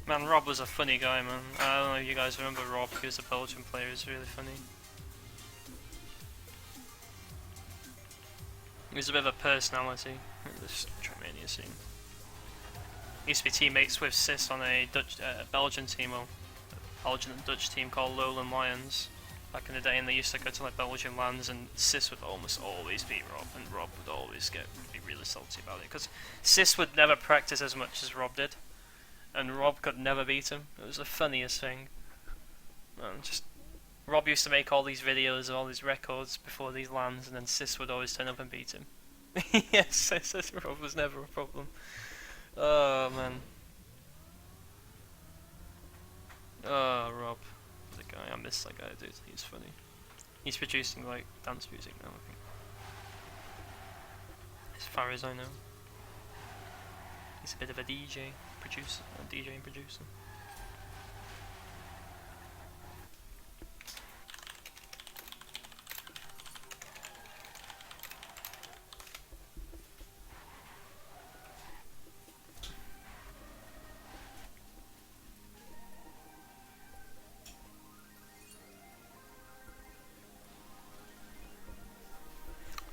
Man, Rob was a funny guy, man. I don't know if you guys remember Rob. He was a Belgian player. He was really funny. He was a bit of a personality in this Trackmania scene. He used to be teammates with Sis on a Belgian team, or Belgian and Dutch team called Lowland Lions back in the day, and they used to go to like Belgian lands, and Sis would almost always beat Rob, and Rob would always be really salty about it, because Sis would never practice as much as Rob did. And Rob could never beat him. It was the funniest thing. Just Rob used to make all these videos of all these records before these lands, and then Sis would always turn up and beat him. Yes, Rob was never a problem. Oh man. Oh, Rob, the guy. I miss that guy, dude. He's funny. He's producing like dance music now, I think. As far as I know. He's a bit of a DJ. Producer, DJ and producer.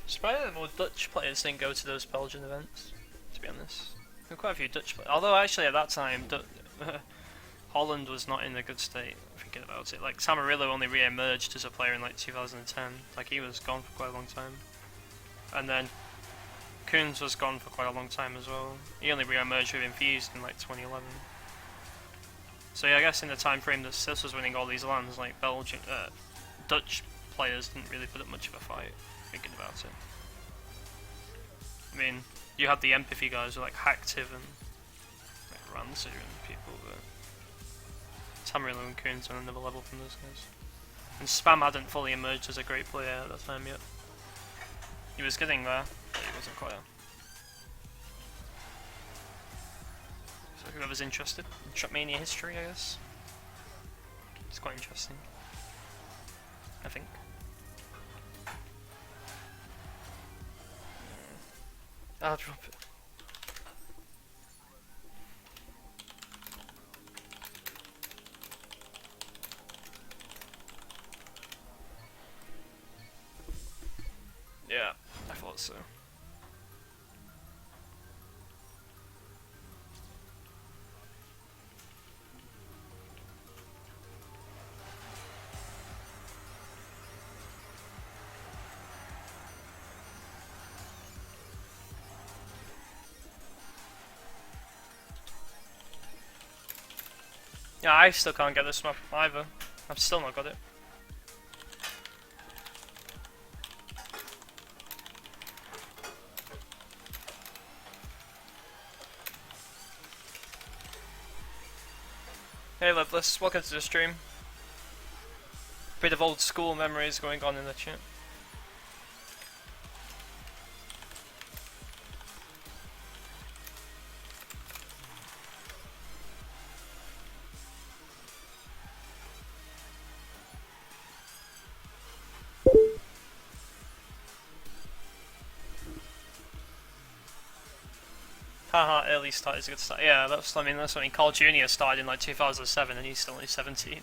Surprised that more Dutch players didn't go to those Belgian events, to be honest. There were quite a few Dutch players. Although actually at that time, Holland was not in a good state, thinking about it. Like, Samarillo only re-emerged as a player in like 2010. Like, he was gone for quite a long time. And then Koens was gone for quite a long time as well. He only re-emerged with Infused in like 2011. So yeah, I guess in the time frame that Sis was winning all these lands, like Dutch players didn't really put up much of a fight, thinking about it. I mean, you had the empathy guys who like Hacktiv and like Rancer and people, but Tamarillo and Koens are on another level from those guys. And Spam hadn't fully emerged as a great player at that time yet. He was getting there, but he wasn't quite. So whoever's interested in Trackmania history, I guess. It's quite interesting, I think. I'll drop it. Yeah, I thought so. Yeah, I still can't get this map either. I've still not got it. Hey Loveless, welcome to the stream. Bit of old school memories going on in the chat. Haha, early start is a good start. Yeah, that's when Carl Jr. started in like 2007 and he's still only 17.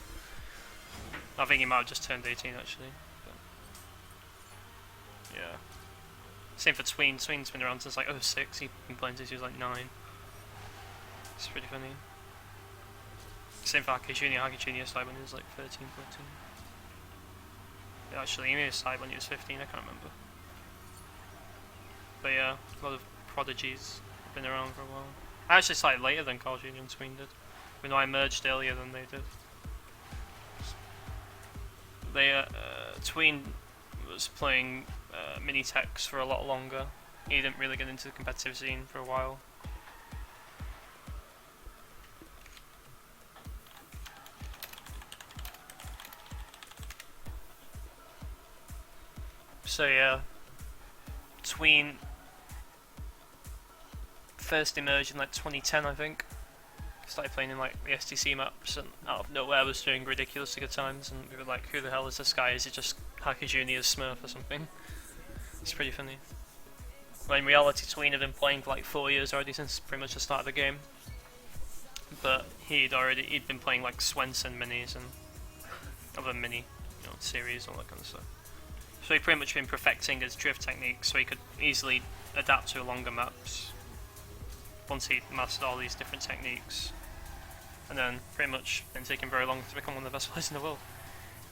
I think he might have just turned 18 actually. But yeah. Same for Tween. Tween's been around since like 06. He's been playing since he was like 9. It's pretty funny. Same for Haki Jr. Haki Jr. started when he was like 13, 14. Yeah, actually, he may have started when he was 15, I can't remember. But yeah, a lot of prodigies have been around for a while. I actually started later than Carl Jr. and Tween did. But no, I merged earlier than they did. Tween was playing mini-techs for a lot longer. He didn't really get into the competitive scene for a while. So yeah, Tween first emerged in like 2010, I think. Started playing in like the STC maps and out of nowhere was doing ridiculously good times, and we were like, who the hell is this guy? Is he just Haki Jr.'s Smurf or something? It's pretty funny. Well, in reality, Tween had been playing for like 4 years already since pretty much the start of the game. But he'd been playing like Swenson minis and other mini, series, all that kind of stuff. So he'd pretty much been perfecting his drift technique so he could easily adapt to longer maps once he'd mastered all these different techniques. And then pretty much didn't take him very long to become one of the best players in the world.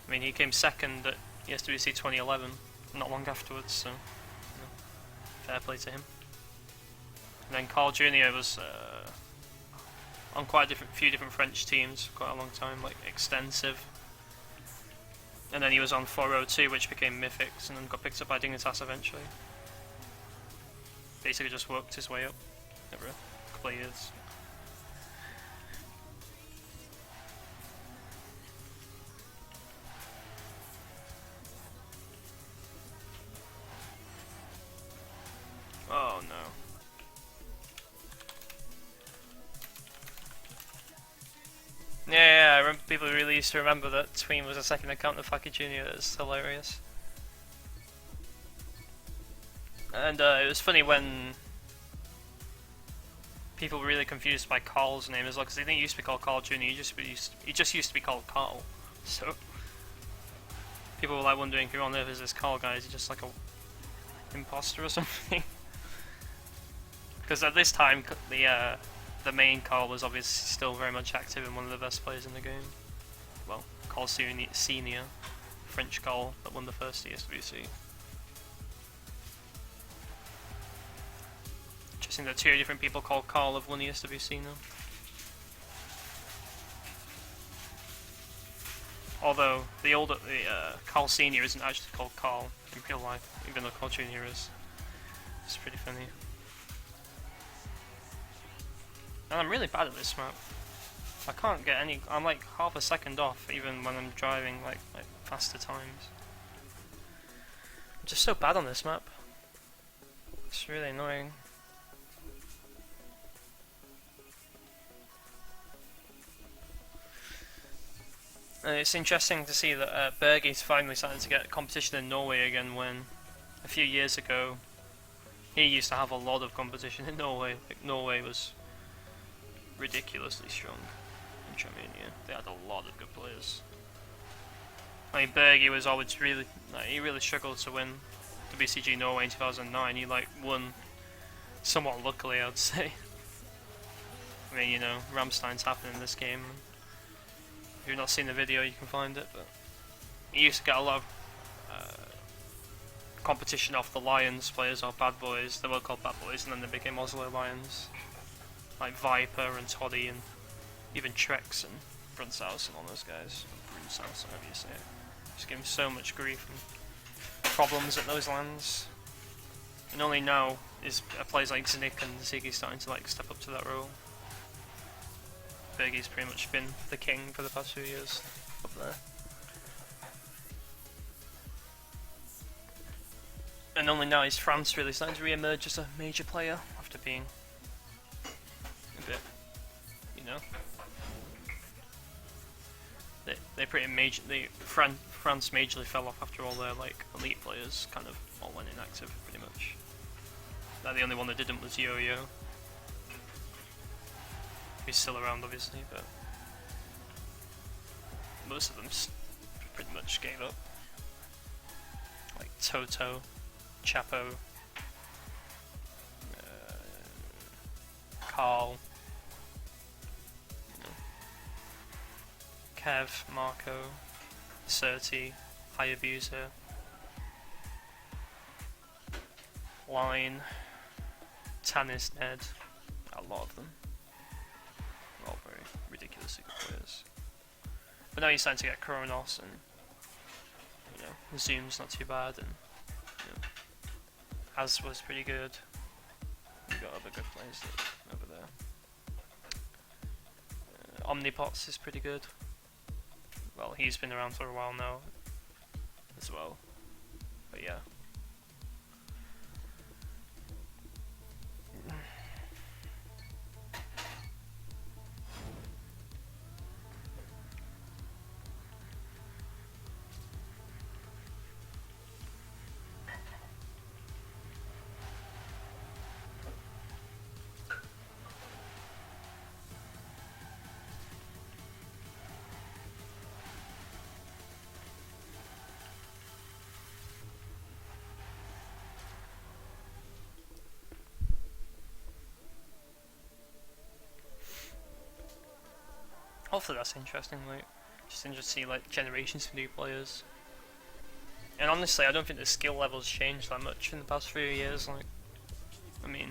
I mean, he came second at the SWC 2011 not long afterwards, so fair play to him. And then Carl Jr. was on quite a few different French teams for quite a long time, like extensive. And then he was on 402, which became Mythics, and then got picked up by Dignitas eventually. Basically just worked his way up over a couple of years. Oh no. Yeah, I remember people really used to remember that Tween was a second account of Haki Jr. That's hilarious. And it was funny when people were really confused by Carl's name as well, because he didn't used to be called Carl Jr. He just used to be called Carl. So people were like wondering who on earth is this Carl guy? Is he just like a imposter or something? Because at this time, the main Carl was obviously still very much active and one of the best players in the game. Well, Carl Senior, French Carl that won the first ESWC. Interesting that 2 different people called Carl have won ESWC now. Although the Carl Senior isn't actually called Carl in real life, even though Carl Jr. is. It's pretty funny. And I'm really bad at this map. I can't get any. I'm like half a second off even when I'm driving like faster times. I'm just so bad on this map. It's really annoying. And it's interesting to see that Bergie's finally starting to get competition in Norway again, when a few years ago he used to have a lot of competition in Norway. Like, Norway was ridiculously strong in Charmania. They had a lot of good players. I mean, Bergie was always really, he really struggled to win the BCG Norway in 2009. He won somewhat luckily, I would say. I mean, Ramstein's happening in this game. If you've not seen the video, you can find it, but he used to get a lot of competition off the Lions players, or Bad Boys. They were called Bad Boys, and then they became Oslo Lions. Like Viper and Toddy, and even Trex and Brunshaus and all those guys. Brunshaus, however you say it. Just give him so much grief and problems at those lands. And only now is players like Znick and Ziggy starting to step up to that role. Bergie's pretty much been the king for the past few years up there. And only now is France really starting to re-emerge as a major player after being a bit, you know, France majorly fell off after all their like elite players kind of all went inactive pretty much. The only one that didn't was Yo-Yo. He's still around obviously, but most of them pretty much gave up. Like Toto, Chapo, Carl, Kev, Marco, Surti, Hayabusa, Line, Tannis, Ned, a lot of them. All very ridiculously good players. But now you're starting to get Kronos and, you know, Zoom's not too bad, and you know, Az was pretty good. We've got other good players over there. Omnipots is pretty good. Well, he's been around for a while now as well. But yeah. Hopefully that's interesting, like, just interesting to see like generations of new players. And honestly, I don't think the skill levels changed that much in the past few years. Like, I mean,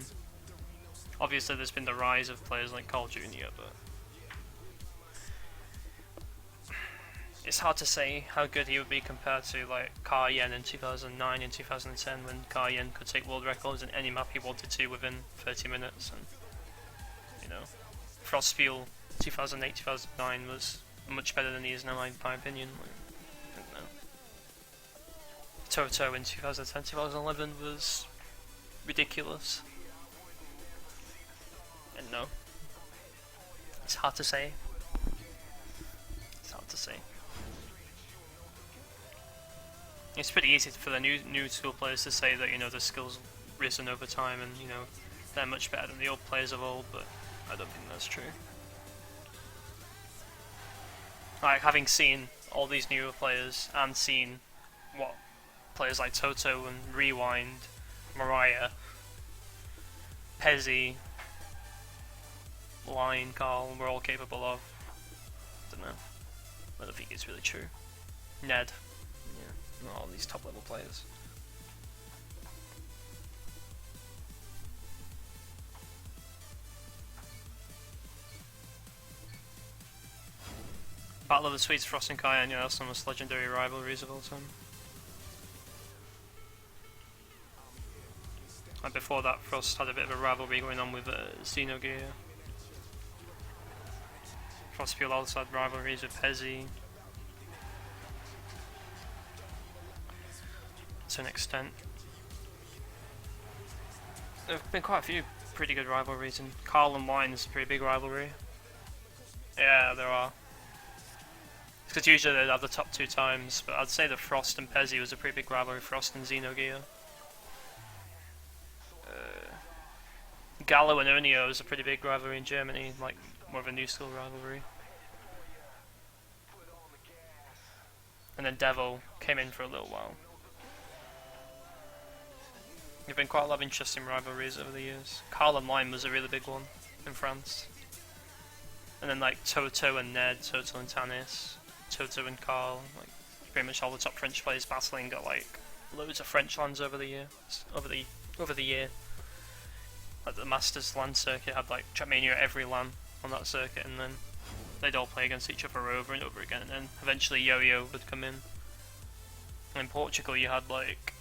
obviously there's been the rise of players like Carl Jr., but it's hard to say how good he would be compared to like Ka Yen in 2009 and 2010, when Ka Yen could take world records in any map he wanted to within 30 minutes, and you know, Frostfuel 2008-2009 was much better than he is now, in my opinion. Like, I don't know. Toto in 2010-2011 was ridiculous. And no, it's hard to say. It's hard to say. It's pretty easy for the new school players to say that, you know, the skills risen over time and, you know, they're much better than the old players of old, but I don't think that's true. Like, having seen all these newer players and seen what players like Toto and Rewind, Mariah, Pezzy, Line, Carl were all capable of, I don't know. I don't think it's really true. Ned, yeah, not all these top level players. Battle of the Swedes, Frost and Kai, and you know, some of the most legendary rivalries of all time. And before that, Frost had a bit of a rivalry going on with Xenogear. Frostfuel also had rivalries with Pezzy. To an extent. There have been quite a few pretty good rivalries, and Carl and Wine is a pretty big rivalry. Yeah, there are. Because usually they'd have the top two times, but I'd say that Frost and Pezzy was a pretty big rivalry, Frost and Xenogear. Gallo and Onio is a pretty big rivalry in Germany, like more of a new school rivalry. And then Devil came in for a little while. There've been quite a lot of interesting rivalries over the years. Carl and Lime was a really big one in France. And then like Toto and Ned, Toto and Tannis, Toto and Carl, like pretty much all the top French players battling, got like loads of French lands over the year. Like the Masters LAN circuit had like Trackmania every LAN on that circuit, and then they'd all play against each other over and over again, and then eventually Yo-Yo would come in. And in Portugal you had like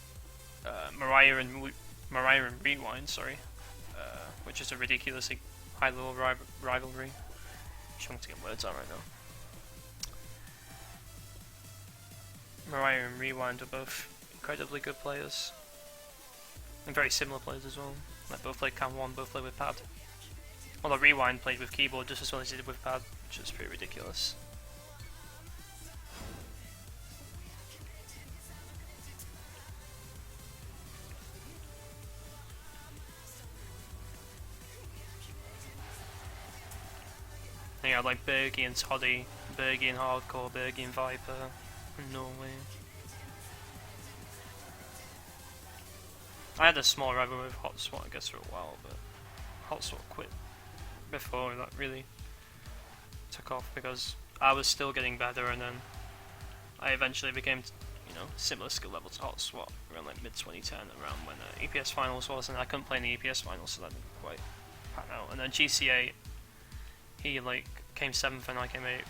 Mariah and Rewind, sorry, which is a ridiculously high level rivalry. Trying to get words out right now. Mariah and Rewind are both incredibly good players. And very similar players as well. Like both played Cam 1, both played with pad. Although Rewind played with keyboard just as well as he did with pad, which is pretty ridiculous. And you had like Bergie and Toddy, Bergie and Hardcore, Bergie and Viper, and Norway. I had a small rivalry with Hot Swat, I guess, for a while, but Hot Swat quit before that really took off because I was still getting better, and then I eventually became, you know, similar skill level to Hot Swat around like mid 2010, around when EPS finals was, and I couldn't play in the EPS finals, so that didn't quite pan out. And then GC8, he like came 7th and I came 8th,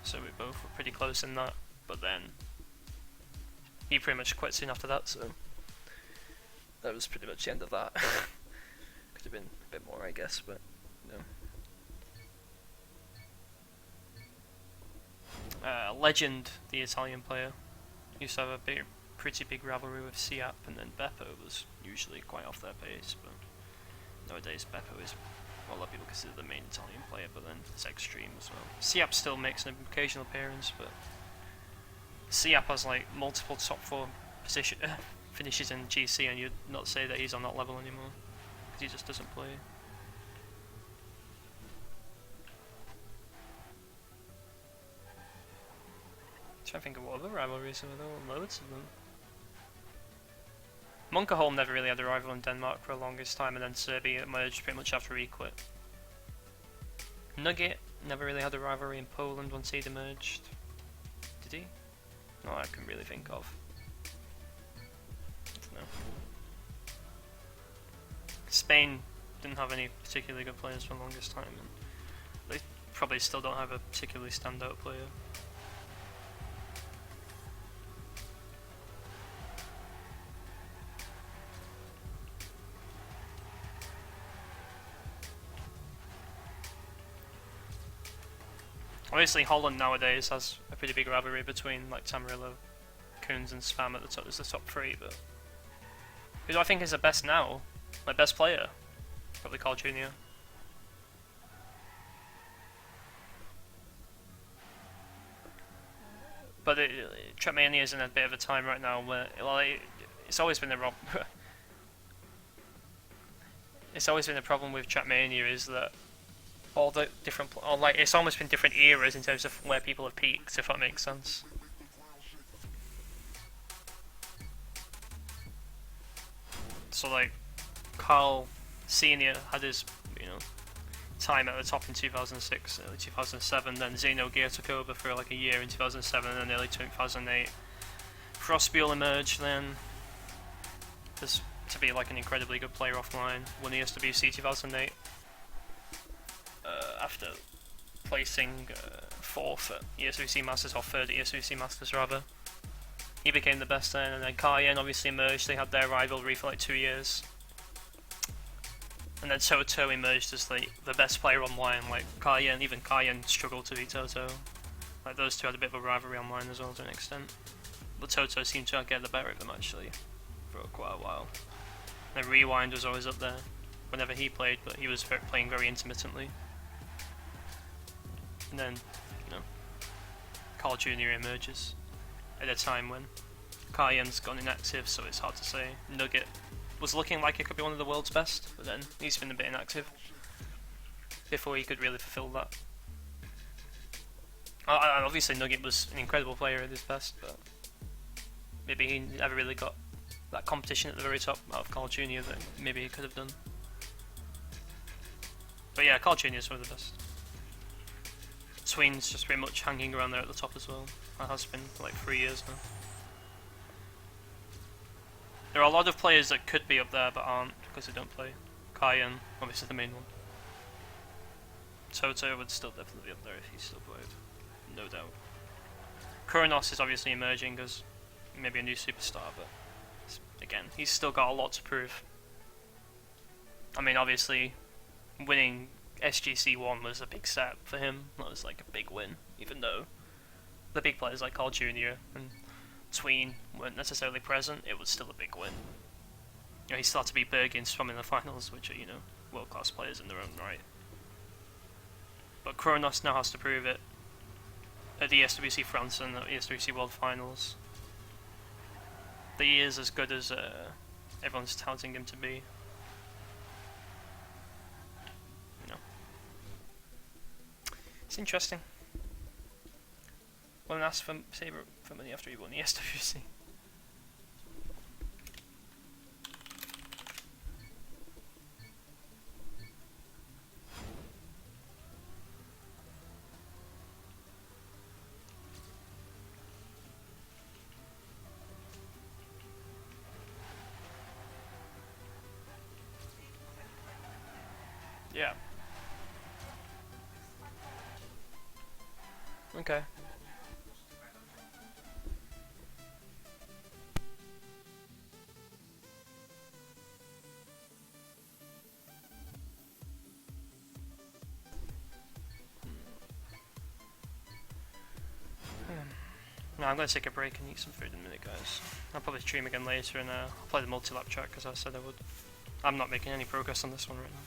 so we both were pretty close in that. But then he pretty much quit soon after that, so that was pretty much the end of that. Could have been a bit more, I guess, but no. Legend, the Italian player, used to have a pretty big rivalry with Siap, and then Beppo was usually quite off their pace, but nowadays Beppo is what a lot of people consider the main Italian player, but then it's extreme as well. Siap still makes an occasional appearance, but Siap has like multiple top 4 position finishes in GC, and you'd not say that he's on that level anymore, because he just doesn't play. I'm trying to think of what other rivalries there were, loads of them. Munkerholm never really had a rival in Denmark for the longest time, and then Serbia emerged pretty much after he quit. Nugget never really had a rivalry in Poland once he'd emerged. Did he? No, I can really think of. No. Spain didn't have any particularly good players for the longest time, and they probably still don't have a particularly standout player. Obviously, Holland nowadays has a pretty big rivalry between like Tamarillo, Coons, and Spam at the top as the top 3, but who do I think is the best now? My best player? Probably Carl Jr. But Trackmania is in a bit of a time right now where it's always been a it's always been a problem with Trackmania is that all the different, or like it's almost been different eras in terms of where people have peaked, if that makes sense. So like Carl Senior had his, you know, time at the top in 2006, early 2007. Then Xenogear took over for like a year in 2007, and then early 2008. Frostbuel emerged then, just to be like an incredibly good player offline. Won the SWC 2008. After placing 4th at ESWC Masters, or 3rd at ESWC Masters rather. He became the best then, and then Karyen obviously emerged. They had their rivalry for like 2 years. And then Toto emerged as like the best player online. Like Karyen, even Karyen struggled to beat Toto. Like those two had a bit of a rivalry online as well to an extent. But Toto seemed to get the better of them actually for quite a while. And Rewind was always up there whenever he played, but he was playing very intermittently. And then, you know, Carl Jr. emerges at a time when Karyen's gone inactive, so it's hard to say. Nugget was looking like he could be one of the world's best, but then he's been a bit inactive before he could really fulfill that. Obviously Nugget was an incredible player at his best, but maybe he never really got that competition at the very top out of Carl Jr. that maybe he could have done. But yeah, Carl Jr. is one of the best. Sween's just pretty much hanging around there at the top as well. That has been for like 3 years now. There are a lot of players that could be up there but aren't because they don't play. Karyen, obviously the main one. Toto would still definitely be up there if he still played, no doubt. Kurinos is obviously emerging as maybe a new superstar, but again, he's still got a lot to prove. I mean, obviously, winning SGC1 was a big step for him. That was like a big win, even though the big players like Carl Jr. and Tween weren't necessarily present. It was still a big win. You know, he still had to beat Berge and Strom in the finals, which are, you know, world-class players in their own right. But Kronos now has to prove it at the SWC France and the SWC World Finals. That he is as good as everyone's touting him to be. You know, it's interesting. Well, asked for Sabre for money after he won the SWC. Yeah. Okay. No, I'm going to take a break and eat some food in a minute, guys. I'll probably stream again later and I'll play the multi-lap track as I said I would. I'm not making any progress on this one right now.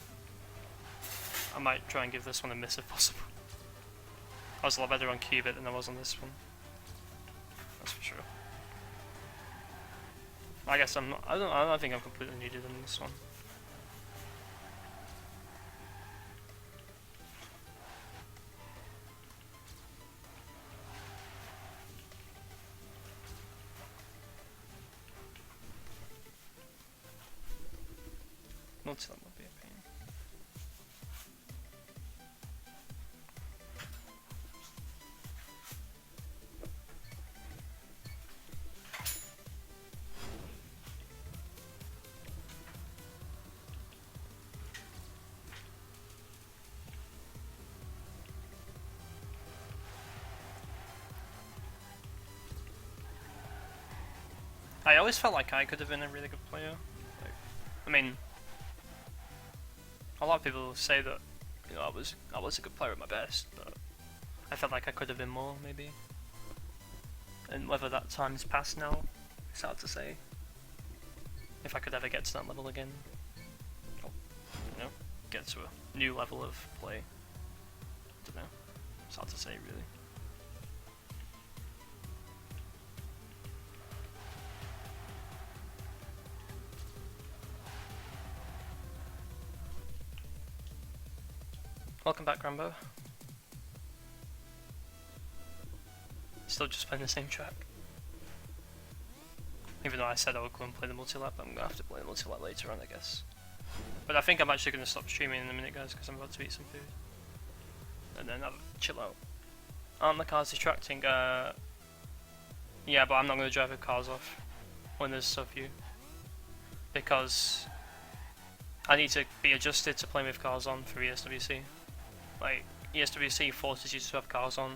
I might try and give this one a miss if possible. I was a lot better on Qubit than I was on this one. That's for sure. I guess I'm not, I don't think I'm completely needed in this one. Multi-lap would be a pain. I always felt like I could have been a really good player. Like, I mean, a lot of people say that, you know, I was a good player at my best, but I felt like I could have been more, maybe. And whether that time's passed now, it's hard to say. If I could ever get to that level again, or, you know, get to a new level of play. I don't know. It's hard to say, really. Welcome back, Rambo. Still just playing the same track. Even though I said I would go and play the multi-lap, I'm going to have to play the multi-lap later on, I guess. But I think I'm actually going to stop streaming in a minute, guys, because I'm about to eat some food. And then I'll chill out. Aren't the cars distracting? Yeah, but I'm not going to drive the cars off when there's so few. Because I need to be adjusted to playing with cars on for ESWC. Like, ESWC forces you to have cars on.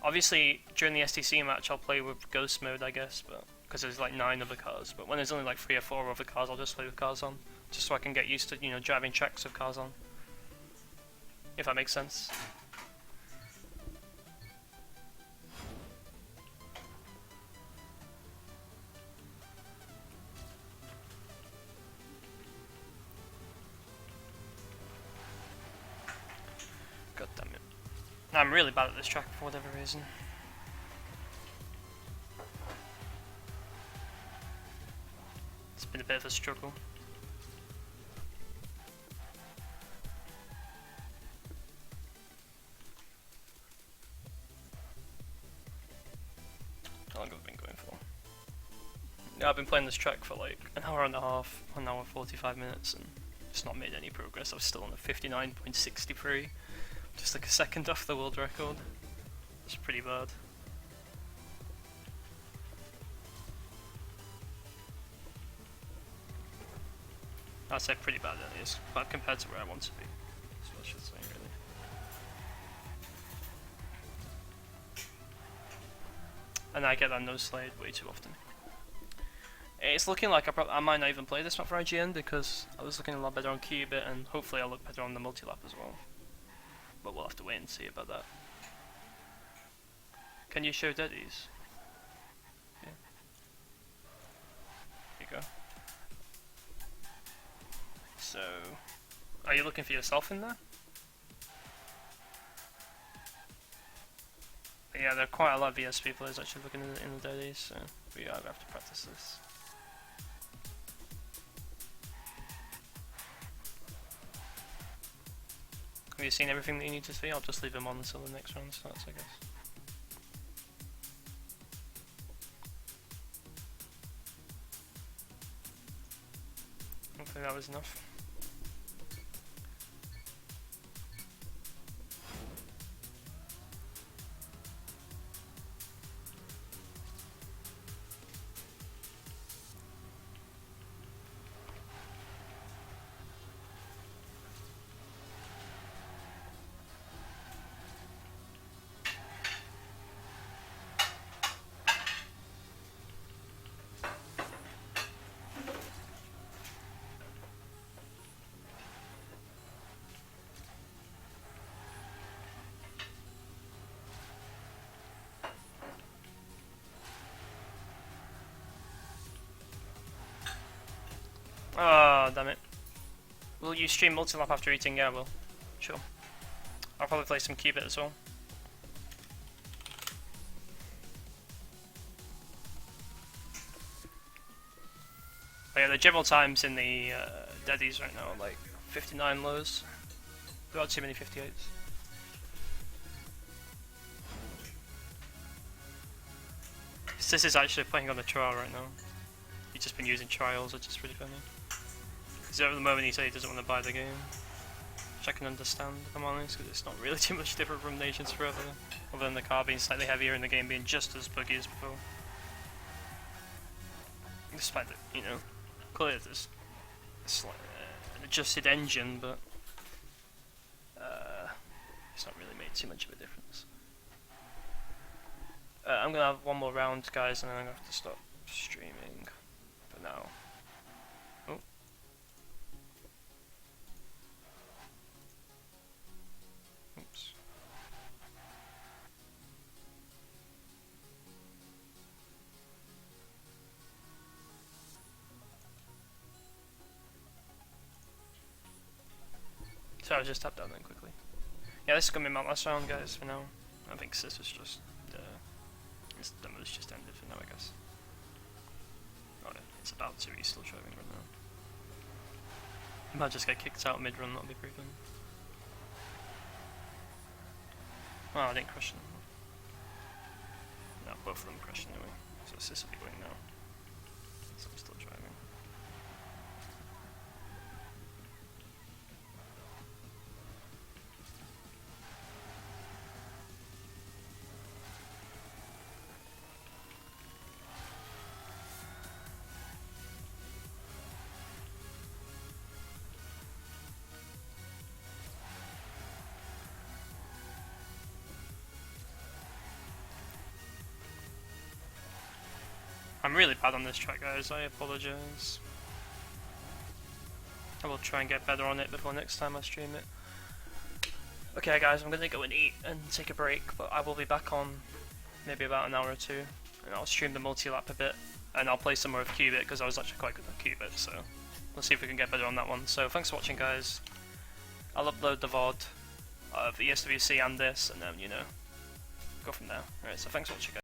Obviously, during the STC match, I'll play with ghost mode, I guess, but because there's like 9 other cars. But when there's only like 3 or 4 other cars, I'll just play with cars on, just so I can get used to, you know, driving tracks with cars on. If that makes sense. God damn it. I'm really bad at this track for whatever reason. It's been a bit of a struggle. How long have I been going for? Yeah, I've been playing this track for like an hour and a half, 1 hour 45 minutes, and just not made any progress. I was still on a 59.63. Just like a second off the world record. That's pretty bad. I'd say pretty bad it is, but compared to where I want to be. That's what I should say, really. And I get that nose slide way too often. it's looking like I might not even play this map for IGN because I was looking a lot better on Qubit, and hopefully I'll look better on the multi-lap as well. But we'll have to wait and see about that. Can you show deadies? Yeah. There you go. So, are you looking for yourself in there? But yeah, there are quite a lot of VSP players actually looking in the deadies, so we are going to have to practice this. Have you seen everything that you need to see? I'll just leave them on until the next round starts, I guess. Hopefully that was enough. Oh, damn it. Will you stream multi-lap after eating? Yeah, I will. Sure. I'll probably play some Qubit as well. But yeah, the general times in the deadies right now are like 59 lows. There aren't too many 58s. This is actually playing on the trial right now. He's just been using trials, which is really funny. Because at the moment he said he doesn't want to buy the game. Which I can understand, if I'm honest, because it's not really too much different from Nations Forever. Other than the car being slightly heavier and the game being just as buggy as before. Despite that, you know, clearly there's like, an adjusted engine, but it's not really made too much of a difference. I'm gonna have one more round, guys, and then I'm gonna have to stop streaming for now. Oh. Oops. So I'll just tap down then quickly. Yeah, this is gonna be my last round, guys, for now. I think this is just this demo's just ended for now, I guess. Oh, it's about to. He's still driving right now. He might just get kicked out mid-run. That'll be pretty fun. Oh, I didn't crash them. No, both of them crashed anyway. So this will be going now. So I'm still driving. I'm really bad on this track, guys, I apologise. I will try and get better on it before next time I stream it. Okay guys, I'm gonna go and eat and take a break, but I will be back on maybe about an hour or two, and I'll stream the multi-lap a bit, and I'll play some more of Qubit, because I was actually quite good at Qubit, so we'll see if we can get better on that one. So thanks for watching, guys. I'll upload the VOD of the SWC and this, and then, you know, go from there. Alright, so thanks for watching, guys.